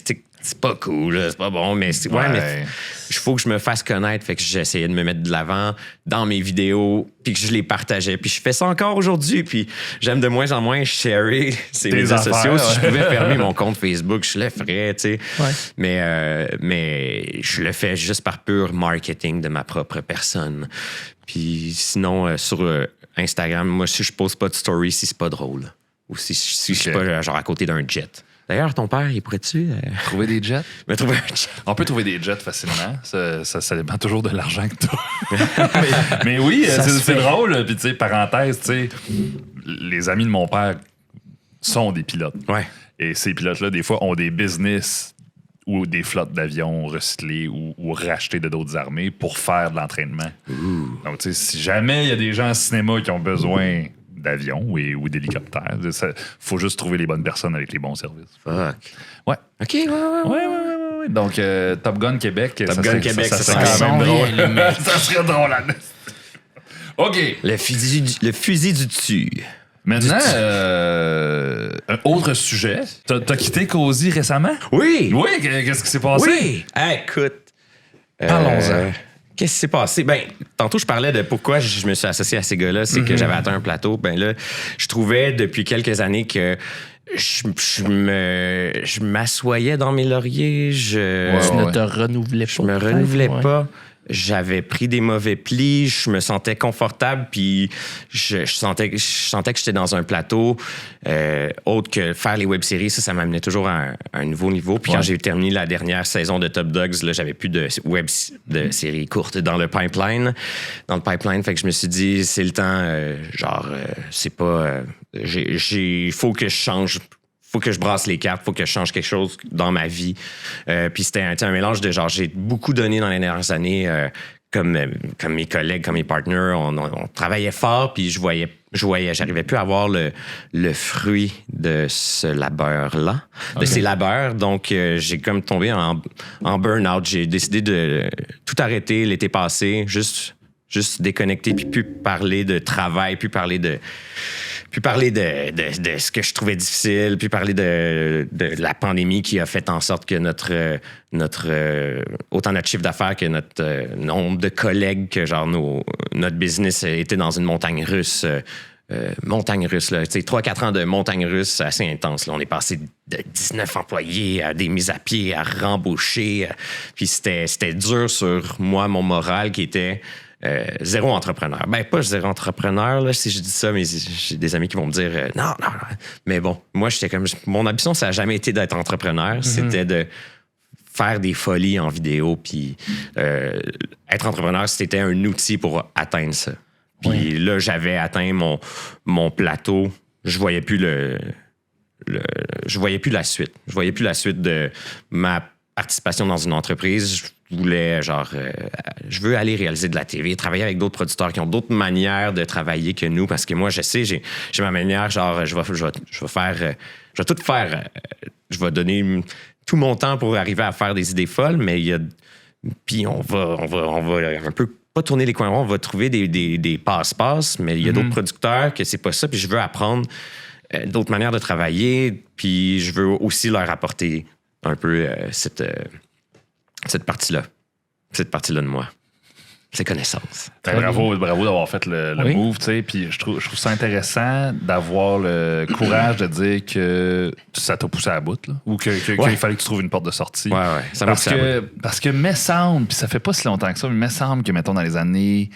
c'est pas cool, là, c'est pas bon, mais mais il faut que je me fasse connaître. Fait que j'essayais de me mettre de l'avant dans mes vidéos, puis que je les partageais. Puis je fais ça encore aujourd'hui, puis j'aime de moins en moins sharer ces médias sociaux. Si je pouvais fermer mon compte Facebook, je le ferais, tu sais. Mais je le fais juste par pur marketing de ma propre personne. Puis sinon, sur Instagram, moi, si je pose pas de story, si c'est pas drôle. Ou si je suis pas genre à côté d'un jet. D'ailleurs, ton père, il pourrait-tu... Trouver des jets? Me trouver un jet. On peut trouver des jets facilement. Ça dépend toujours de l'argent que t'as. mais oui, c'est drôle. Puis, tu sais, parenthèse, tu sais, les amis de mon père sont des pilotes. Ouais. Et ces pilotes-là, des fois, ont des business ou des flottes d'avions recyclés ou rachetés de d'autres armées pour faire de l'entraînement. Donc, tu sais, si jamais il y a des gens en cinéma qui ont besoin d'avions ou d'hélicoptères, il faut juste trouver les bonnes personnes avec les bons services. Fuck. Ouais. OK, ouais. Donc, Top Gun Québec, ça serait quand même drôle. Ça serait drôle, là. OK. Le fusil du dessus. Maintenant, un autre sujet. T'as quitté Cozy récemment? Oui. Oui, qu'est-ce qui s'est passé? Oui. Écoute. Parlons-en. Qu'est-ce qui s'est passé? Ben, tantôt, je parlais de pourquoi je me suis associé à ces gars-là. C'est que j'avais atteint un plateau. Ben là, je trouvais depuis quelques années que je m'assoyais dans mes lauriers. Tu ne te renouvelais pas. Je me renouvelais pas. J'avais pris des mauvais plis, je me sentais confortable, puis je sentais que j'étais dans un plateau autre que faire les web-séries. Ça m'amenait toujours à un nouveau niveau. Puis quand j'ai terminé la dernière saison de Top Dogs, là, j'avais plus de séries courtes dans le pipeline. Fait que je me suis dit, c'est le temps, c'est pas... il faut que je change... Faut que je brasse les cartes, faut que je change quelque chose dans ma vie. Puis c'était un mélange de genre, j'ai beaucoup donné dans les dernières années, comme mes collègues, comme mes partners, on travaillait fort, puis j'arrivais plus à avoir le fruit de ce labeur-là, de ces labeurs. Donc, j'ai comme tombé en burn-out. J'ai décidé de tout arrêter l'été passé, juste déconnecter, puis plus parler de travail, plus parler de ce que je trouvais difficile, puis parler de la pandémie qui a fait en sorte que autant notre chiffre d'affaires que notre nombre de collègues, que genre notre business était dans une montagne russe. Montagne russe, là. Tu sais, 3-4 ans de montagne russe assez intense. Là. On est passé de 19 employés à des mises à pied, à rembaucher. Puis c'était dur sur moi, mon moral, qui était... zéro entrepreneur. Ben, pas zéro entrepreneur, là, si je dis ça, mais j'ai des amis qui vont me dire non. Mais bon, moi, j'étais comme... Mon ambition, ça n'a jamais été d'être entrepreneur. C'était de faire des folies en vidéo. Puis être entrepreneur, c'était un outil pour atteindre ça. Puis là, j'avais atteint mon plateau. Je voyais plus je voyais plus la suite. Je voyais plus la suite de ma participation dans une entreprise. Je voulais, je veux aller réaliser de la TV, travailler avec d'autres producteurs qui ont d'autres manières de travailler que nous, parce que moi, je sais, j'ai ma manière, je vais tout faire, je vais donner tout mon temps pour arriver à faire des idées folles, mais puis on va un peu pas tourner les coins ronds, on va trouver des passe-passe, mais il y a d'autres producteurs que c'est pas ça, puis je veux apprendre d'autres manières de travailler, puis je veux aussi leur apporter un peu cette partie-là de moi. Ces connaissances. Bravo d'avoir fait le move, tu sais. Puis je trouve ça intéressant d'avoir le courage de dire que ça t'a poussé à la bout, là, ou qu'il fallait que tu trouves une porte de sortie. Ouais. Ça parce que me semble, puis ça fait pas si longtemps que ça, mais me semble que, mettons, dans les années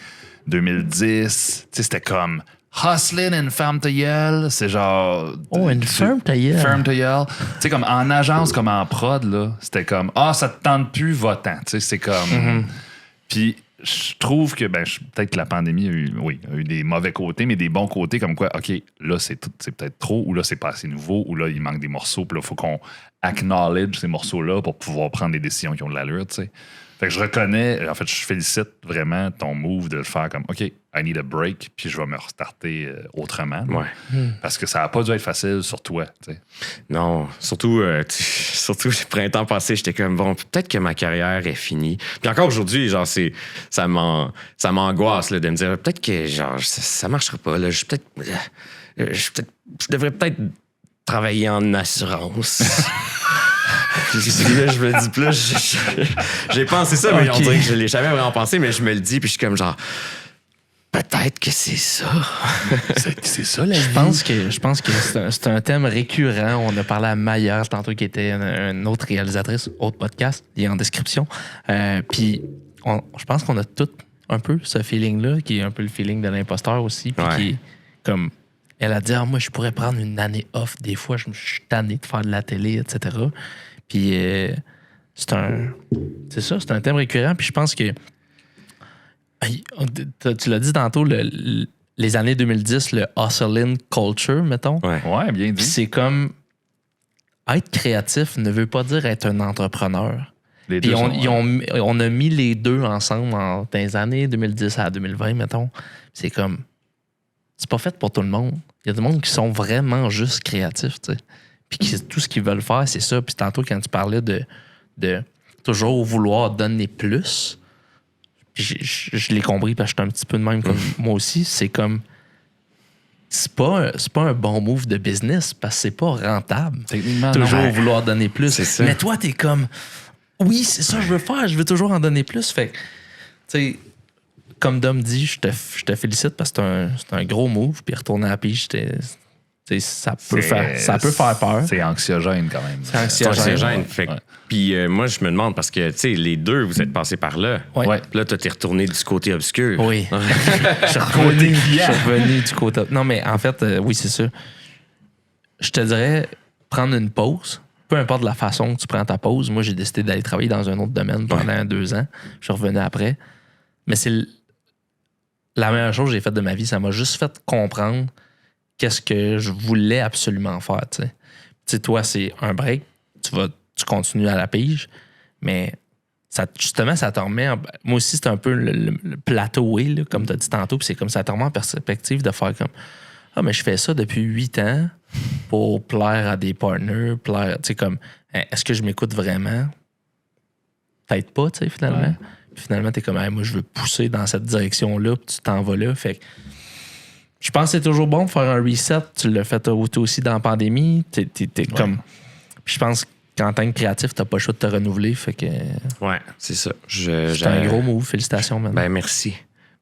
2010, tu sais, c'était comme hustling and ferme ta gueule. C'est genre... Oh, une ferme ta gueule. Ferme ta gueule. Tu sais, comme en agence, comme en prod, là, c'était comme, ça te tente plus, va-t'en. Tu sais, c'est comme... Puis je trouve que, peut-être que la pandémie a eu des mauvais côtés, mais des bons côtés, comme quoi, OK, là, c'est peut-être trop, ou là, c'est pas assez nouveau, ou là, il manque des morceaux, puis là, il faut qu'on acknowledge ces morceaux-là pour pouvoir prendre des décisions qui ont de l'allure, tu sais. Fait que je reconnais, en fait, je félicite vraiment ton move de le faire comme, OK, I need a break, puis je vais me restarter autrement. Ouais. Parce que ça n'a pas dû être facile sur toi, tu sais. Non, surtout le printemps passé, j'étais comme, bon, peut-être que ma carrière est finie. Puis encore aujourd'hui, genre, ça m'angoisse là, de me dire, peut-être que, genre, ça marchera pas, là. Je devrais peut-être travailler en assurance. Puis là, je me dis, puis là, j'ai pensé ça, mais on dirait que je l'ai jamais vraiment pensé, mais je me le dis, puis je suis comme genre, peut-être que c'est ça. C'est ça, la vie. Je pense que c'est un thème récurrent. On a parlé à Maya tantôt, qui était une autre réalisatrice, autre podcast, il est en description. Puis je pense qu'on a tous un peu ce feeling-là, qui est un peu le feeling de l'imposteur aussi, puis qui est comme... Elle a dit, moi, je pourrais prendre une année off. Des fois, je suis tanné de faire de la télé, etc. Puis, c'est un thème récurrent. Puis, je pense que, tu l'as dit tantôt, les années 2010, le hustle-in culture, mettons. Ouais, bien dit. Puis, c'est comme, être créatif ne veut pas dire être un entrepreneur. Les Puis, deux on a mis les deux ensemble dans les années 2010 à 2020, mettons. C'est comme... C'est pas fait pour tout le monde. Il y a des monde qui sont vraiment juste créatifs, tu sais. Puis tout ce qu'ils veulent faire, c'est ça. Puis tantôt, quand tu parlais de toujours vouloir donner plus, je l'ai compris parce que je suis un petit peu de même comme moi aussi. C'est comme... C'est pas un bon move de business parce que c'est pas rentable. Techniquement, toujours non. vouloir donner plus. C'est ça. Mais toi, t'es comme... Oui, c'est ça que je veux faire. Je veux toujours en donner plus. Fait que, tu sais... Comme Dom dit, je te félicite parce que c'est un gros move. Puis retourner à la pige, ça peut faire peur. C'est anxiogène quand même. C'est anxiogène. Fait que- Puis moi, je me demande, parce que, tu sais, les deux, vous êtes passés par là. Ouais. Puis là, toi, t'es retourné du côté obscur. Oui. Je suis revenu du côté. Non, mais en fait, oui, c'est ça. Je te dirais, prendre une pause, peu importe la façon que tu prends ta pause. Moi, j'ai décidé d'aller travailler dans un autre domaine pendant 2 ans. Je suis revenu après. Mais c'est la meilleure chose que j'ai faite de ma vie. Ça m'a juste fait comprendre qu'est-ce que je voulais absolument faire. Tu sais, toi, c'est un break. Tu continues à la pige. Mais justement, ça te remet... Moi aussi, c'est un peu le plateau, là, comme tu as dit tantôt. Puis c'est comme ça te remet en perspective de faire comme... Ah, mais je fais ça depuis 8 ans pour plaire à des partners, plaire... Tu sais, comme... Est-ce que je m'écoute vraiment? Peut-être pas, tu sais, finalement. Ouais. Puis finalement, t'es comme, hey, moi, je veux pousser dans cette direction-là, puis tu t'en vas là. Fait que je pense que c'est toujours bon de faire un reset. Tu l'as fait toi aussi dans la pandémie. T'es comme... Puis je pense qu'en tant que créatif, t'as pas le choix de te renouveler. Fait que... Ouais, c'est ça. C'est un gros move. Félicitations, man. Ben, merci.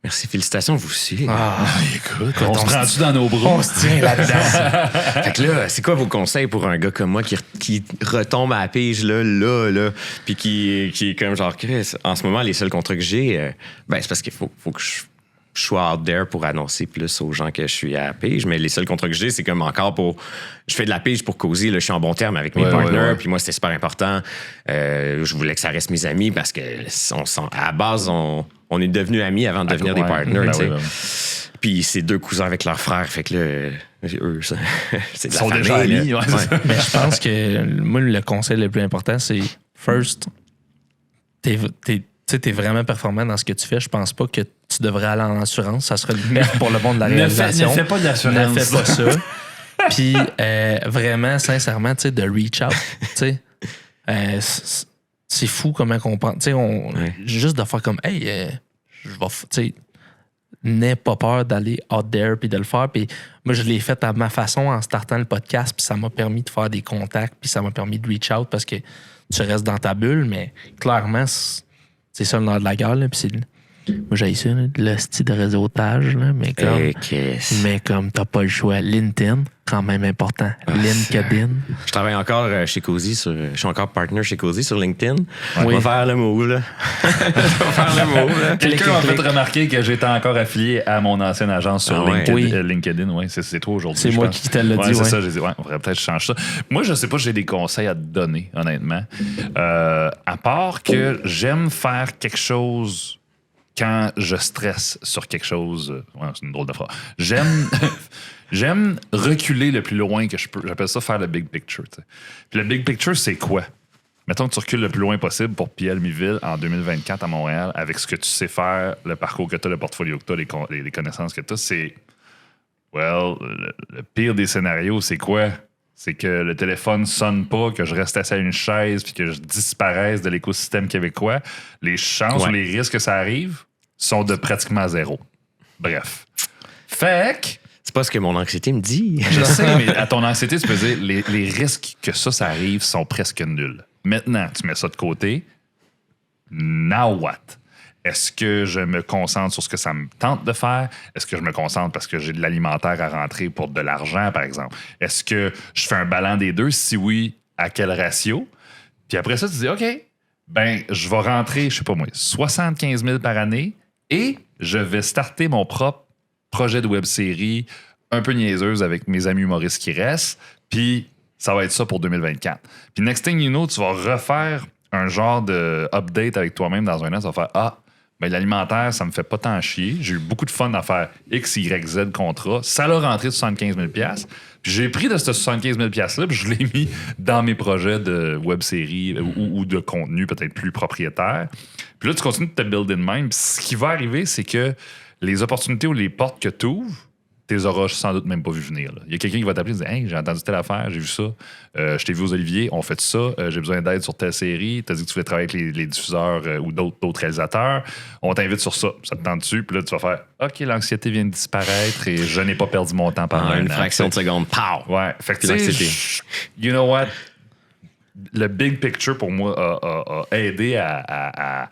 Merci, félicitations, vous aussi. Écoute, on se prend-tu dans nos bras? On se tient là-dedans. Fait que là, c'est quoi vos conseils pour un gars comme moi qui retombe à la pige là, puis qui est comme genre, en ce moment, les seuls contrats que j'ai, c'est parce qu'il faut que je sois out there pour annoncer plus aux gens que je suis à la pige, mais les seuls contrats que j'ai, c'est comme encore pour... Je fais de la pige pour causer, là, je suis en bon terme avec mes partners, puis moi, c'était super important. Je voulais que ça reste mes amis parce que à la base, on est devenus amis avant de devenir des partners, tu sais. Puis c'est 2 cousins avec leurs frères, fait que là, eux, c'est de la famille. Ils sont déjà amis, ouais. Mais je pense que, moi, le conseil le plus important, c'est first, t'es vraiment performant dans ce que tu fais. Je pense pas que tu devrais aller en assurance. Ça serait le meilleur pour le monde de la réalisation. Ne fais pas d'assurance. Ne fais pas ça. Puis vraiment, sincèrement, tu sais, de reach out. Tu sais, c'est fou comment on pense. Tu sais, juste de faire comme, hey, je vais, tu sais, n'aie pas peur d'aller out there puis de le faire. Puis moi, je l'ai fait à ma façon en startant le podcast. Puis ça m'a permis de faire des contacts. Puis ça m'a permis de reach out parce que tu restes dans ta bulle. Mais clairement, c'est ça le nom de la guerre. Là, puis c'est... Moi, j'ai ça, le style de réseautage, là, mais comme t'as pas le choix. LinkedIn, quand même important. LinkedIn. Je travaille encore chez Cozy. Je suis encore partner chez Cozy sur LinkedIn. Oui. On va faire le move, là. Quelqu'un m'a fait remarquer que j'étais encore affilié à mon ancienne agence sur LinkedIn. Ouais, c'est toi aujourd'hui. C'est moi qui te l'ai dit. C'est ça, j'ai dit, on devrait peut-être changer ça. Moi, je sais pas, j'ai des conseils à te donner, honnêtement. À part que j'aime faire quelque chose quand je stresse sur quelque chose. Ouais, c'est une drôle de phrase. J'aime reculer le plus loin que je peux. J'appelle ça faire le big picture. T'sais. Puis le big picture, c'est quoi? Mettons que tu recules le plus loin possible pour Pierre Miville en 2024 à Montréal avec ce que tu sais faire, le parcours que tu as, le portfolio que tu as, les connaissances que tu as. C'est. Le pire des scénarios, c'est quoi? C'est que le téléphone sonne pas, que je reste assis à une chaise puis que je disparaisse de l'écosystème québécois. Les chances ou les risques que ça arrive sont de pratiquement 0. Bref. Fait que... C'est pas ce que mon anxiété me dit. Je sais, mais à ton anxiété, tu peux dire les risques que ça arrive sont presque nuls. Maintenant, tu mets ça de côté. Now what? Est-ce que je me concentre sur ce que ça me tente de faire? Est-ce que je me concentre parce que j'ai de l'alimentaire à rentrer pour de l'argent, par exemple? Est-ce que je fais un ballon des deux? Si oui, à quel ratio? Puis après ça, tu dis, OK, ben, je vais rentrer, je sais pas moi, 75 000 par année et je vais starter mon propre projet de web-série un peu niaiseuse avec mes amis humoristes qui restent. Puis ça va être ça pour 2024. Puis next thing you know, tu vas refaire un genre de update avec toi-même dans un an. Tu vas faire, ben l'alimentaire, ça me fait pas tant chier. J'ai eu beaucoup de fun à faire X, Y, Z contrat. Ça l'a rentré de 75 000 $. Puis j'ai pris de ce 75 000 $-là, puis je l'ai mis dans mes projets de web-série ou de contenu peut-être plus propriétaire. Puis là, tu continues de te build in mind. Puis ce qui va arriver, c'est que les opportunités ou les portes que tu ouvres, tu les auras sans doute même pas vu venir. Là. Il y a quelqu'un qui va t'appeler et dire « Hey, j'ai entendu telle affaire, j'ai vu ça. Je t'ai vu aux Oliviers, on fait ça. J'ai besoin d'aide sur telle série. Tu as dit que tu voulais travailler avec les diffuseurs ou d'autres réalisateurs. On t'invite sur ça. Ça te tente dessus. Puis là, tu vas faire « OK, l'anxiété vient de disparaître et je n'ai pas perdu mon temps pendant une fraction de seconde. Pow! Ouais. Fait que tu sais, you know what? Le big picture, pour moi, a aidé à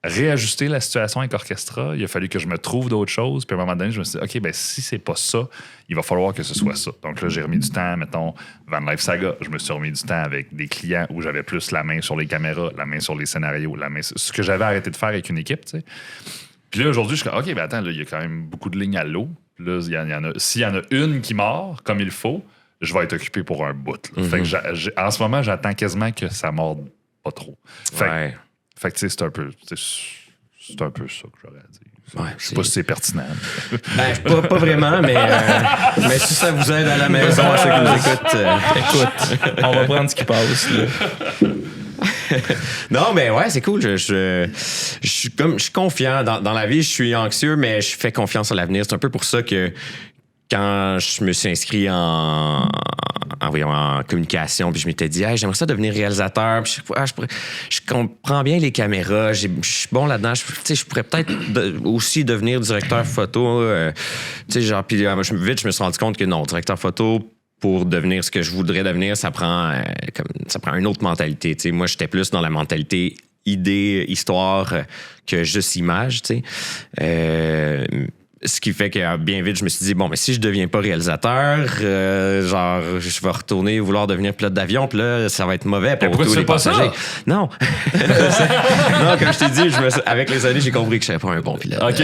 réajuster la situation avec Orchestra. Il a fallu que je me trouve d'autres choses. Puis à un moment donné, je me suis dit, OK, ben si c'est pas ça, il va falloir que ce soit ça. Donc là, j'ai remis du temps, mettons, Van Life Saga. Je me suis remis du temps avec des clients où j'avais plus la main sur les caméras, la main sur les scénarios, ce que j'avais arrêté de faire avec une équipe, tu sais. Puis là, aujourd'hui, je suis comme, OK, ben attends, là, il y a quand même beaucoup de lignes à l'eau. Là, s'il y en a une qui mord comme il faut, je vais être occupé pour un bout. Fait que en ce moment, j'attends quasiment que ça morde pas trop. Fait que, tu sais, c'est un peu ça que j'aurais à dire. Ouais, je sais pas si c'est pertinent. Ben, pas vraiment, mais si ça vous aide à la maison, à ceux qui nous écoutent, écoute, on va prendre ce qui passe. Là. Non, mais ouais, c'est cool. Je suis confiant. Dans la vie, je suis anxieux, mais je fais confiance à l'avenir. C'est un peu pour ça que quand je me suis inscrit en communication, puis je m'étais dit, hey, j'aimerais ça devenir réalisateur. Puis je comprends bien les caméras, je suis bon là-dedans. Je pourrais peut-être aussi devenir directeur photo. Puis vite, je me suis rendu compte que non, directeur photo, pour devenir ce que je voudrais devenir, ça prend une autre mentalité. T'sais. Moi, j'étais plus dans la mentalité idée, histoire que juste image. Ce qui fait que bien vite, je me suis dit, bon, mais si je deviens pas réalisateur, je vais retourner vouloir devenir pilote d'avion, puis là, ça va être mauvais pour tous les passagers. Non. Non, comme je t'ai dit, avec les années, j'ai compris que je serais pas un bon pilote. OK.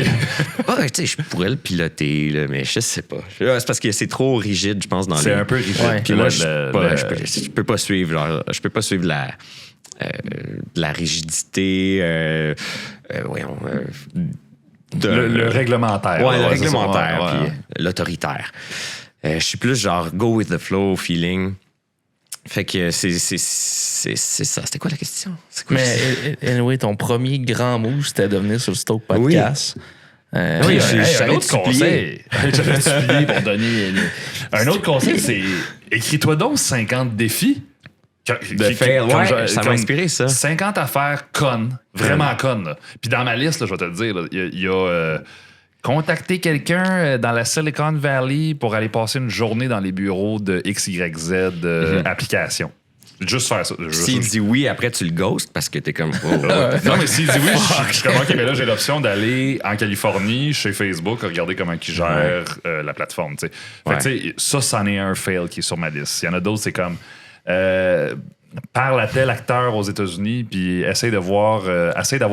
Je pourrais le piloter, là, mais je sais pas. C'est parce que c'est trop rigide, je pense, dans C'est un peu rigide. Ouais. Puis moi, je peux pas suivre, je peux pas suivre la rigidité, le réglementaire. Ouais, le réglementaire, puis l'autoritaire. Je suis plus genre go with the flow feeling. Fait que c'est ça. C'était quoi la question? Mais anyway, ton premier grand move, c'était de venir sur le Stoke Podcast. Oui, un autre conseil. J'avais supplié pour donner. Un autre conseil, c'est écris-toi donc 50 défis. Ça m'a inspiré, ça. 50 affaires connes, vraiment connes. Puis dans ma liste, là, je vais te le dire, il y a contacter quelqu'un dans la Silicon Valley pour aller passer une journée dans les bureaux de XYZ applications. Juste faire ça. S'il dit oui, après tu le ghostes parce que t'es comme... Non, mais s'il dit oui, je suis comme, OK, mais là, j'ai l'option d'aller en Californie, chez Facebook, regarder comment ils gèrent la plateforme. T'sais. Fait que, ça, c'en est un fail qui est sur ma liste. Il y en a d'autres, c'est comme... parle à tel acteur aux États-Unis, puis essaye d'avoir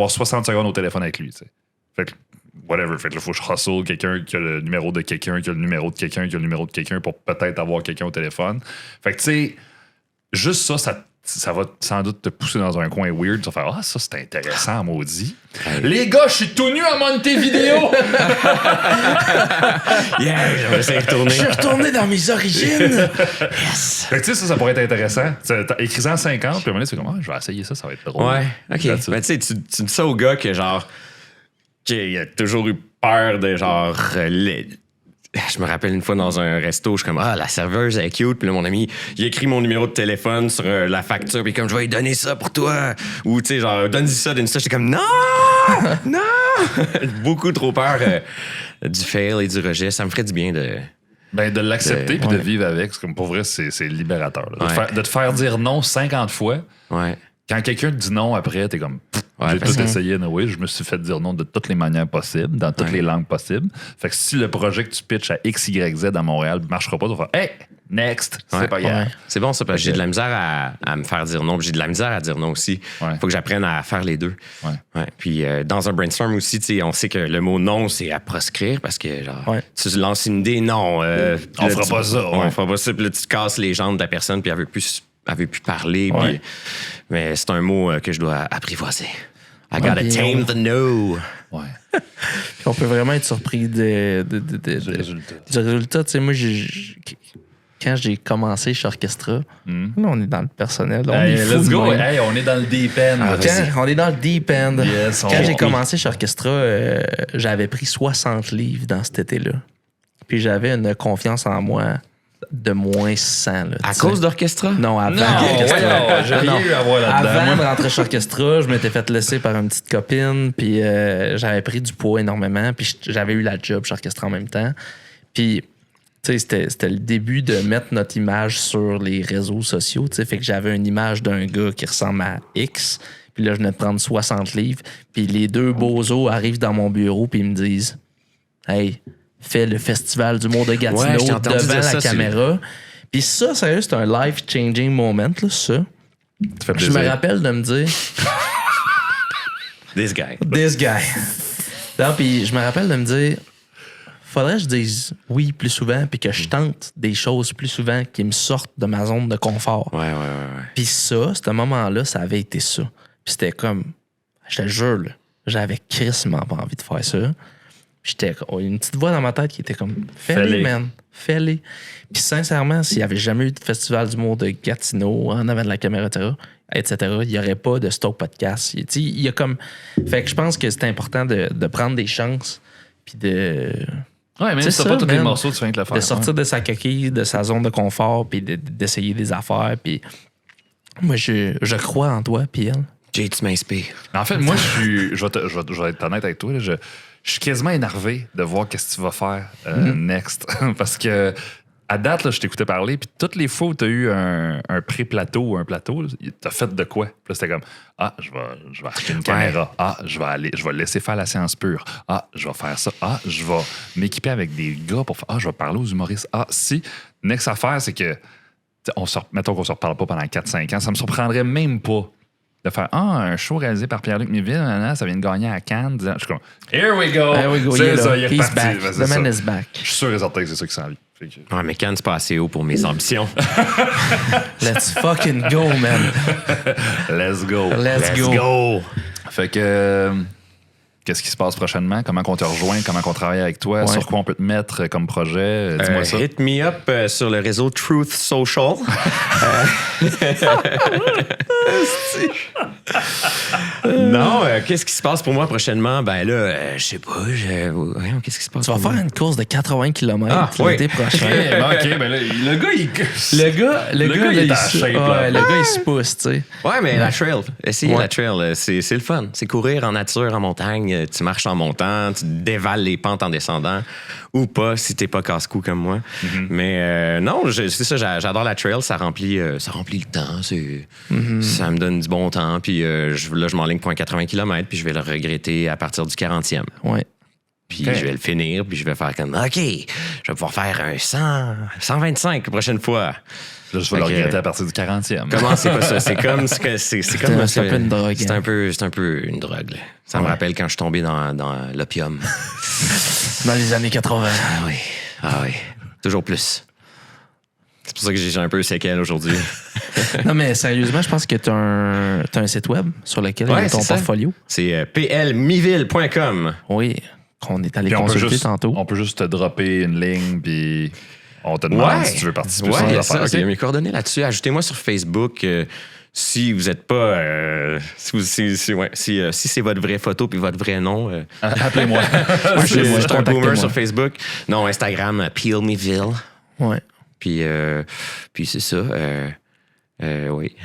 60 secondes au téléphone avec lui. T'sais. Fait que, whatever. Fait que là, faut que je hustle quelqu'un qui a le numéro de quelqu'un, qui a le numéro de quelqu'un, qui a le numéro de quelqu'un pour peut-être avoir quelqu'un au téléphone. Fait que, tu sais, juste ça va sans doute te pousser dans un coin weird. Tu vas faire, ça, c'est intéressant, maudit. Les gars, je suis tout nu à Montevideo! Yeah, je vais essayer de retourner. Je suis retourné dans mes origines! Yes! Fait que, tu sais, ça pourrait être intéressant. Écris-en 50, puis à un moment donné, tu fais comme, je vais essayer ça, ça va être drôle. Ouais, OK. Ben, tu sais, tu dis ça au gars que, genre, qu'il a toujours eu peur de, genre, je me rappelle une fois dans un resto, je suis comme, la serveuse elle est cute. Puis là, mon ami, il écrit mon numéro de téléphone sur la facture. Puis comme, je vais lui donner ça pour toi. Ou, tu sais, genre, donne-y ça, donne-y ça. J'étais comme, non! Non! Beaucoup trop peur du fail et du rejet. Ça me ferait du bien Ben, de l'accepter puis de vivre avec, c'est comme pour vrai, c'est libérateur. Là. De te faire dire non 50 fois. Ouais. Quand quelqu'un te dit non après, t'es comme j'ai tout essayé, oui, je me suis fait dire non de toutes les manières possibles, dans toutes les langues possibles. Fait que si le projet que tu pitches à X, Y, Z à Montréal ne marchera pas, tu vas faire hey, next, c'est pas grave. C'est bon ça, parce que j'ai de la misère à me faire dire non, puis j'ai de la misère à dire non aussi. Faut que j'apprenne à faire les deux. Puis dans un brainstorm aussi, on sait que le mot non, c'est à proscrire parce que genre, tu lances une idée, non. On fera pas ça. On fera pas ça, puis là, tu te casses les jambes de la personne, puis elle veut plus parler. Puis, mais c'est un mot que je dois apprivoiser. I gotta tame the no. On peut vraiment être surpris du résultat. Tu sais, moi, quand j'ai commencé chez Orchestra, là, on est dans le personnel. Là, on est fou, let's go. Hey, on est dans le deep end. On est dans le deep end. Yes, quand j'ai commencé chez Orchestra, j'avais pris 60 livres dans cet été-là. Puis j'avais une confiance en moi de moins 100. Là, à cause d'Orchestra? Non, avant. J'ai rien eu à voir là-dedans. Avant de rentrer chez Orchestra, je m'étais fait laisser par une petite copine, puis j'avais pris du poids énormément, puis j'avais eu la job chez Orchestra en même temps. Puis, tu sais, c'était le début de mettre notre image sur les réseaux sociaux, tu sais, fait que j'avais une image d'un gars qui ressemble à X, puis là, je venais de prendre 60 livres, puis les deux bozos arrivent dans mon bureau, puis ils me disent « Hey, fais le festival d'humour de Gatineau devant la caméra. » Puis ça, sérieux, c'est un life-changing moment, là, ça. Je me rappelle de me dire... This guy. Non, puis je me rappelle de me dire... Faudrait que je dise oui plus souvent, puis que je tente des choses plus souvent qui me sortent de ma zone de confort. Puis ça, ce moment-là, ça avait été ça. Puis c'était comme... Je te jure, là, j'avais crissement pas envie de faire ça. J'étais une petite voix dans ma tête qui était comme fais-les, man, fais-les. Puis sincèrement, s'il n'y avait jamais eu de festival d'humour de Gatineau en avant de la caméra, etc., il n'y aurait pas de Stoke Podcast. Il y a comme. Fait que je pense que c'est important de prendre des chances. Puis de. Ouais, même si t'as pas tous les morceaux, tu viens de le faire. De sortir de sa coquille, de sa zone de confort, puis d'essayer des affaires. Puis moi, je crois en toi, puis elle. Jay, tu m'inspires. En fait, moi, je vais être honnête avec toi. Là, je suis quasiment énervé de voir qu'est-ce que tu vas faire next. Parce que à date, là, je t'écoutais parler, puis toutes les fois où tu as eu un pré-plateau ou un plateau, tu as fait de quoi? Puis là, c'était comme je vais acheter une caméra. Je vais laisser faire la science pure. Je vais faire ça. Je vais m'équiper avec des gars pour faire. Je vais parler aux humoristes. Si. Next affaire, c'est que mettons qu'on se reparle pas pendant 4-5 ans, ça me surprendrait même pas de faire un show réalisé par Pierre-Luc Méville, ça vient de gagner à Cannes. Je suis comme, here we go. C'est ça, il est He's reparti. back. The man is back. Je suis sûr et certain que c'est ça qui s'en vient. Ouais, mais Cannes, c'est pas assez haut pour mes ambitions. Let's fucking go, man. Let's go. Let's go. Fait que... Qu'est-ce qui se passe prochainement? Comment on te rejoint? Comment on travaille avec toi? Sur quoi on peut te mettre comme projet? Dis-moi ça. Hit me up sur le réseau Truth Social. Non, qu'est-ce qui se passe pour moi prochainement? Ben là, je sais pas. Qu'est-ce qui se passe? Tu vas faire une course de 80 km l'été prochain. OK, ben là, le gars, il est en shape. Le gars, il se pousse, tu sais. Ouais, mais la trail. Essayer la trail, c'est le fun. C'est courir en nature, en montagne. Tu marches en montant, tu dévales les pentes en descendant. Ou pas, si t'es pas casse-cou comme moi. Mais non, c'est ça, j'adore la trail. Ça remplit le temps. Ça me donne du bon temps. Puis là, je m'enligne pour un 80 km, puis je vais le regretter à partir du 40e. Ouais. Puis je vais le finir, puis je vais faire comme, OK, je vais pouvoir faire un 125 la prochaine fois. Là, je vais le regretter à partir du 40e. Comment c'est pas ça? C'est comme c'est un peu une drogue. C'est un peu une drogue. Là. Ça me rappelle quand je suis tombé dans l'opium. Dans les années 80. Ah oui. Toujours plus. C'est pour ça que j'ai un peu séquelles aujourd'hui. Non, mais sérieusement, je pense que tu as un site web sur lequel il y a ton portfolio. C'est plmiville.com. Oui, qu'on est allé consulter tantôt. On peut juste te dropper une ligne, puis on te demande si tu veux participer sur les affaires. Il y a mes coordonnées là-dessus. Ajoutez-moi sur Facebook. Si vous n'êtes pas... si c'est votre vraie photo puis votre vrai nom... appelez-moi. je suis un boomer sur Facebook. Non, Instagram, PLMeville. Ouais. Puis c'est ça. Oui.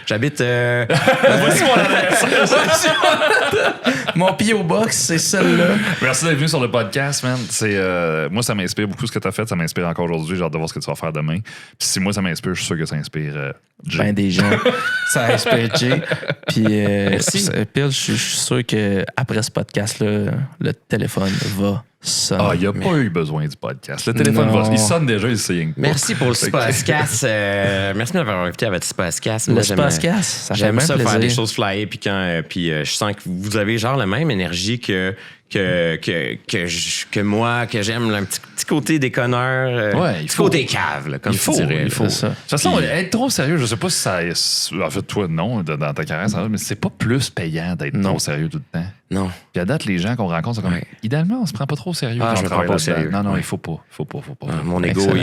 J'habite... Voici mon adresse. Mon P.O. Box, c'est celle-là. Merci d'être venu sur le podcast, man. Moi, ça m'inspire beaucoup ce que tu as fait. Ça m'inspire encore aujourd'hui. J'ai hâte de voir ce que tu vas faire demain. Puis si moi, ça m'inspire, je suis sûr que ça inspire Jay. Ben, des gens. Ça inspire Jay. Puis, Merci. Pile, je suis sûr qu'après ce podcast-là, le téléphone va sonner. Ah, il n'y a pas eu besoin du podcast. Le téléphone Non. il sonne déjà, il signe pas. Merci pour le podcast. Merci de m'avoir invité à votre podcast. Le podcast, ça fait J'aime bien ça plaisir. faire des choses flyées, puis je sens que vous avez genre la même énergie que moi, que j'aime un petit côté déconneur, Ouais, il petit faut. côté cave, là, comme Il tu faut, dirais. il là. faut. ça. De toute façon, Puis- être trop sérieux, je sais pas si ça. En fait, toi, non, dans ta carrière, ça va, mais c'est pas plus payant d'être Non. trop sérieux tout le temps. Non. Puis à date, les gens qu'on rencontre, c'est comme. Ouais. Idéalement, on se prend pas trop au sérieux. Ah, quand je on me prends travaille pas au là-dedans. sérieux. Non, non, Ouais. il faut pas. Mon ego, Excellent.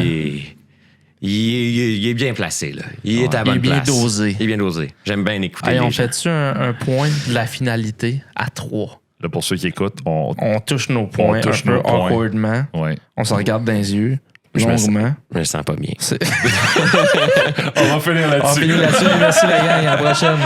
il est bien placé. Là. Il est à la Il est bonne bien place. dosé. Il est bien dosé. J'aime bien écouter Hey, les on gens. fait-tu un point de la finalité à 3? Là, pour ceux qui écoutent, on touche nos points On touche un peu nos points. awkwardement. ouais. On se regarde dans les yeux, Je me longuement. Je me sens pas bien. C'est- On va finir On là-dessus. finit là-dessus. Merci la gang, à la prochaine.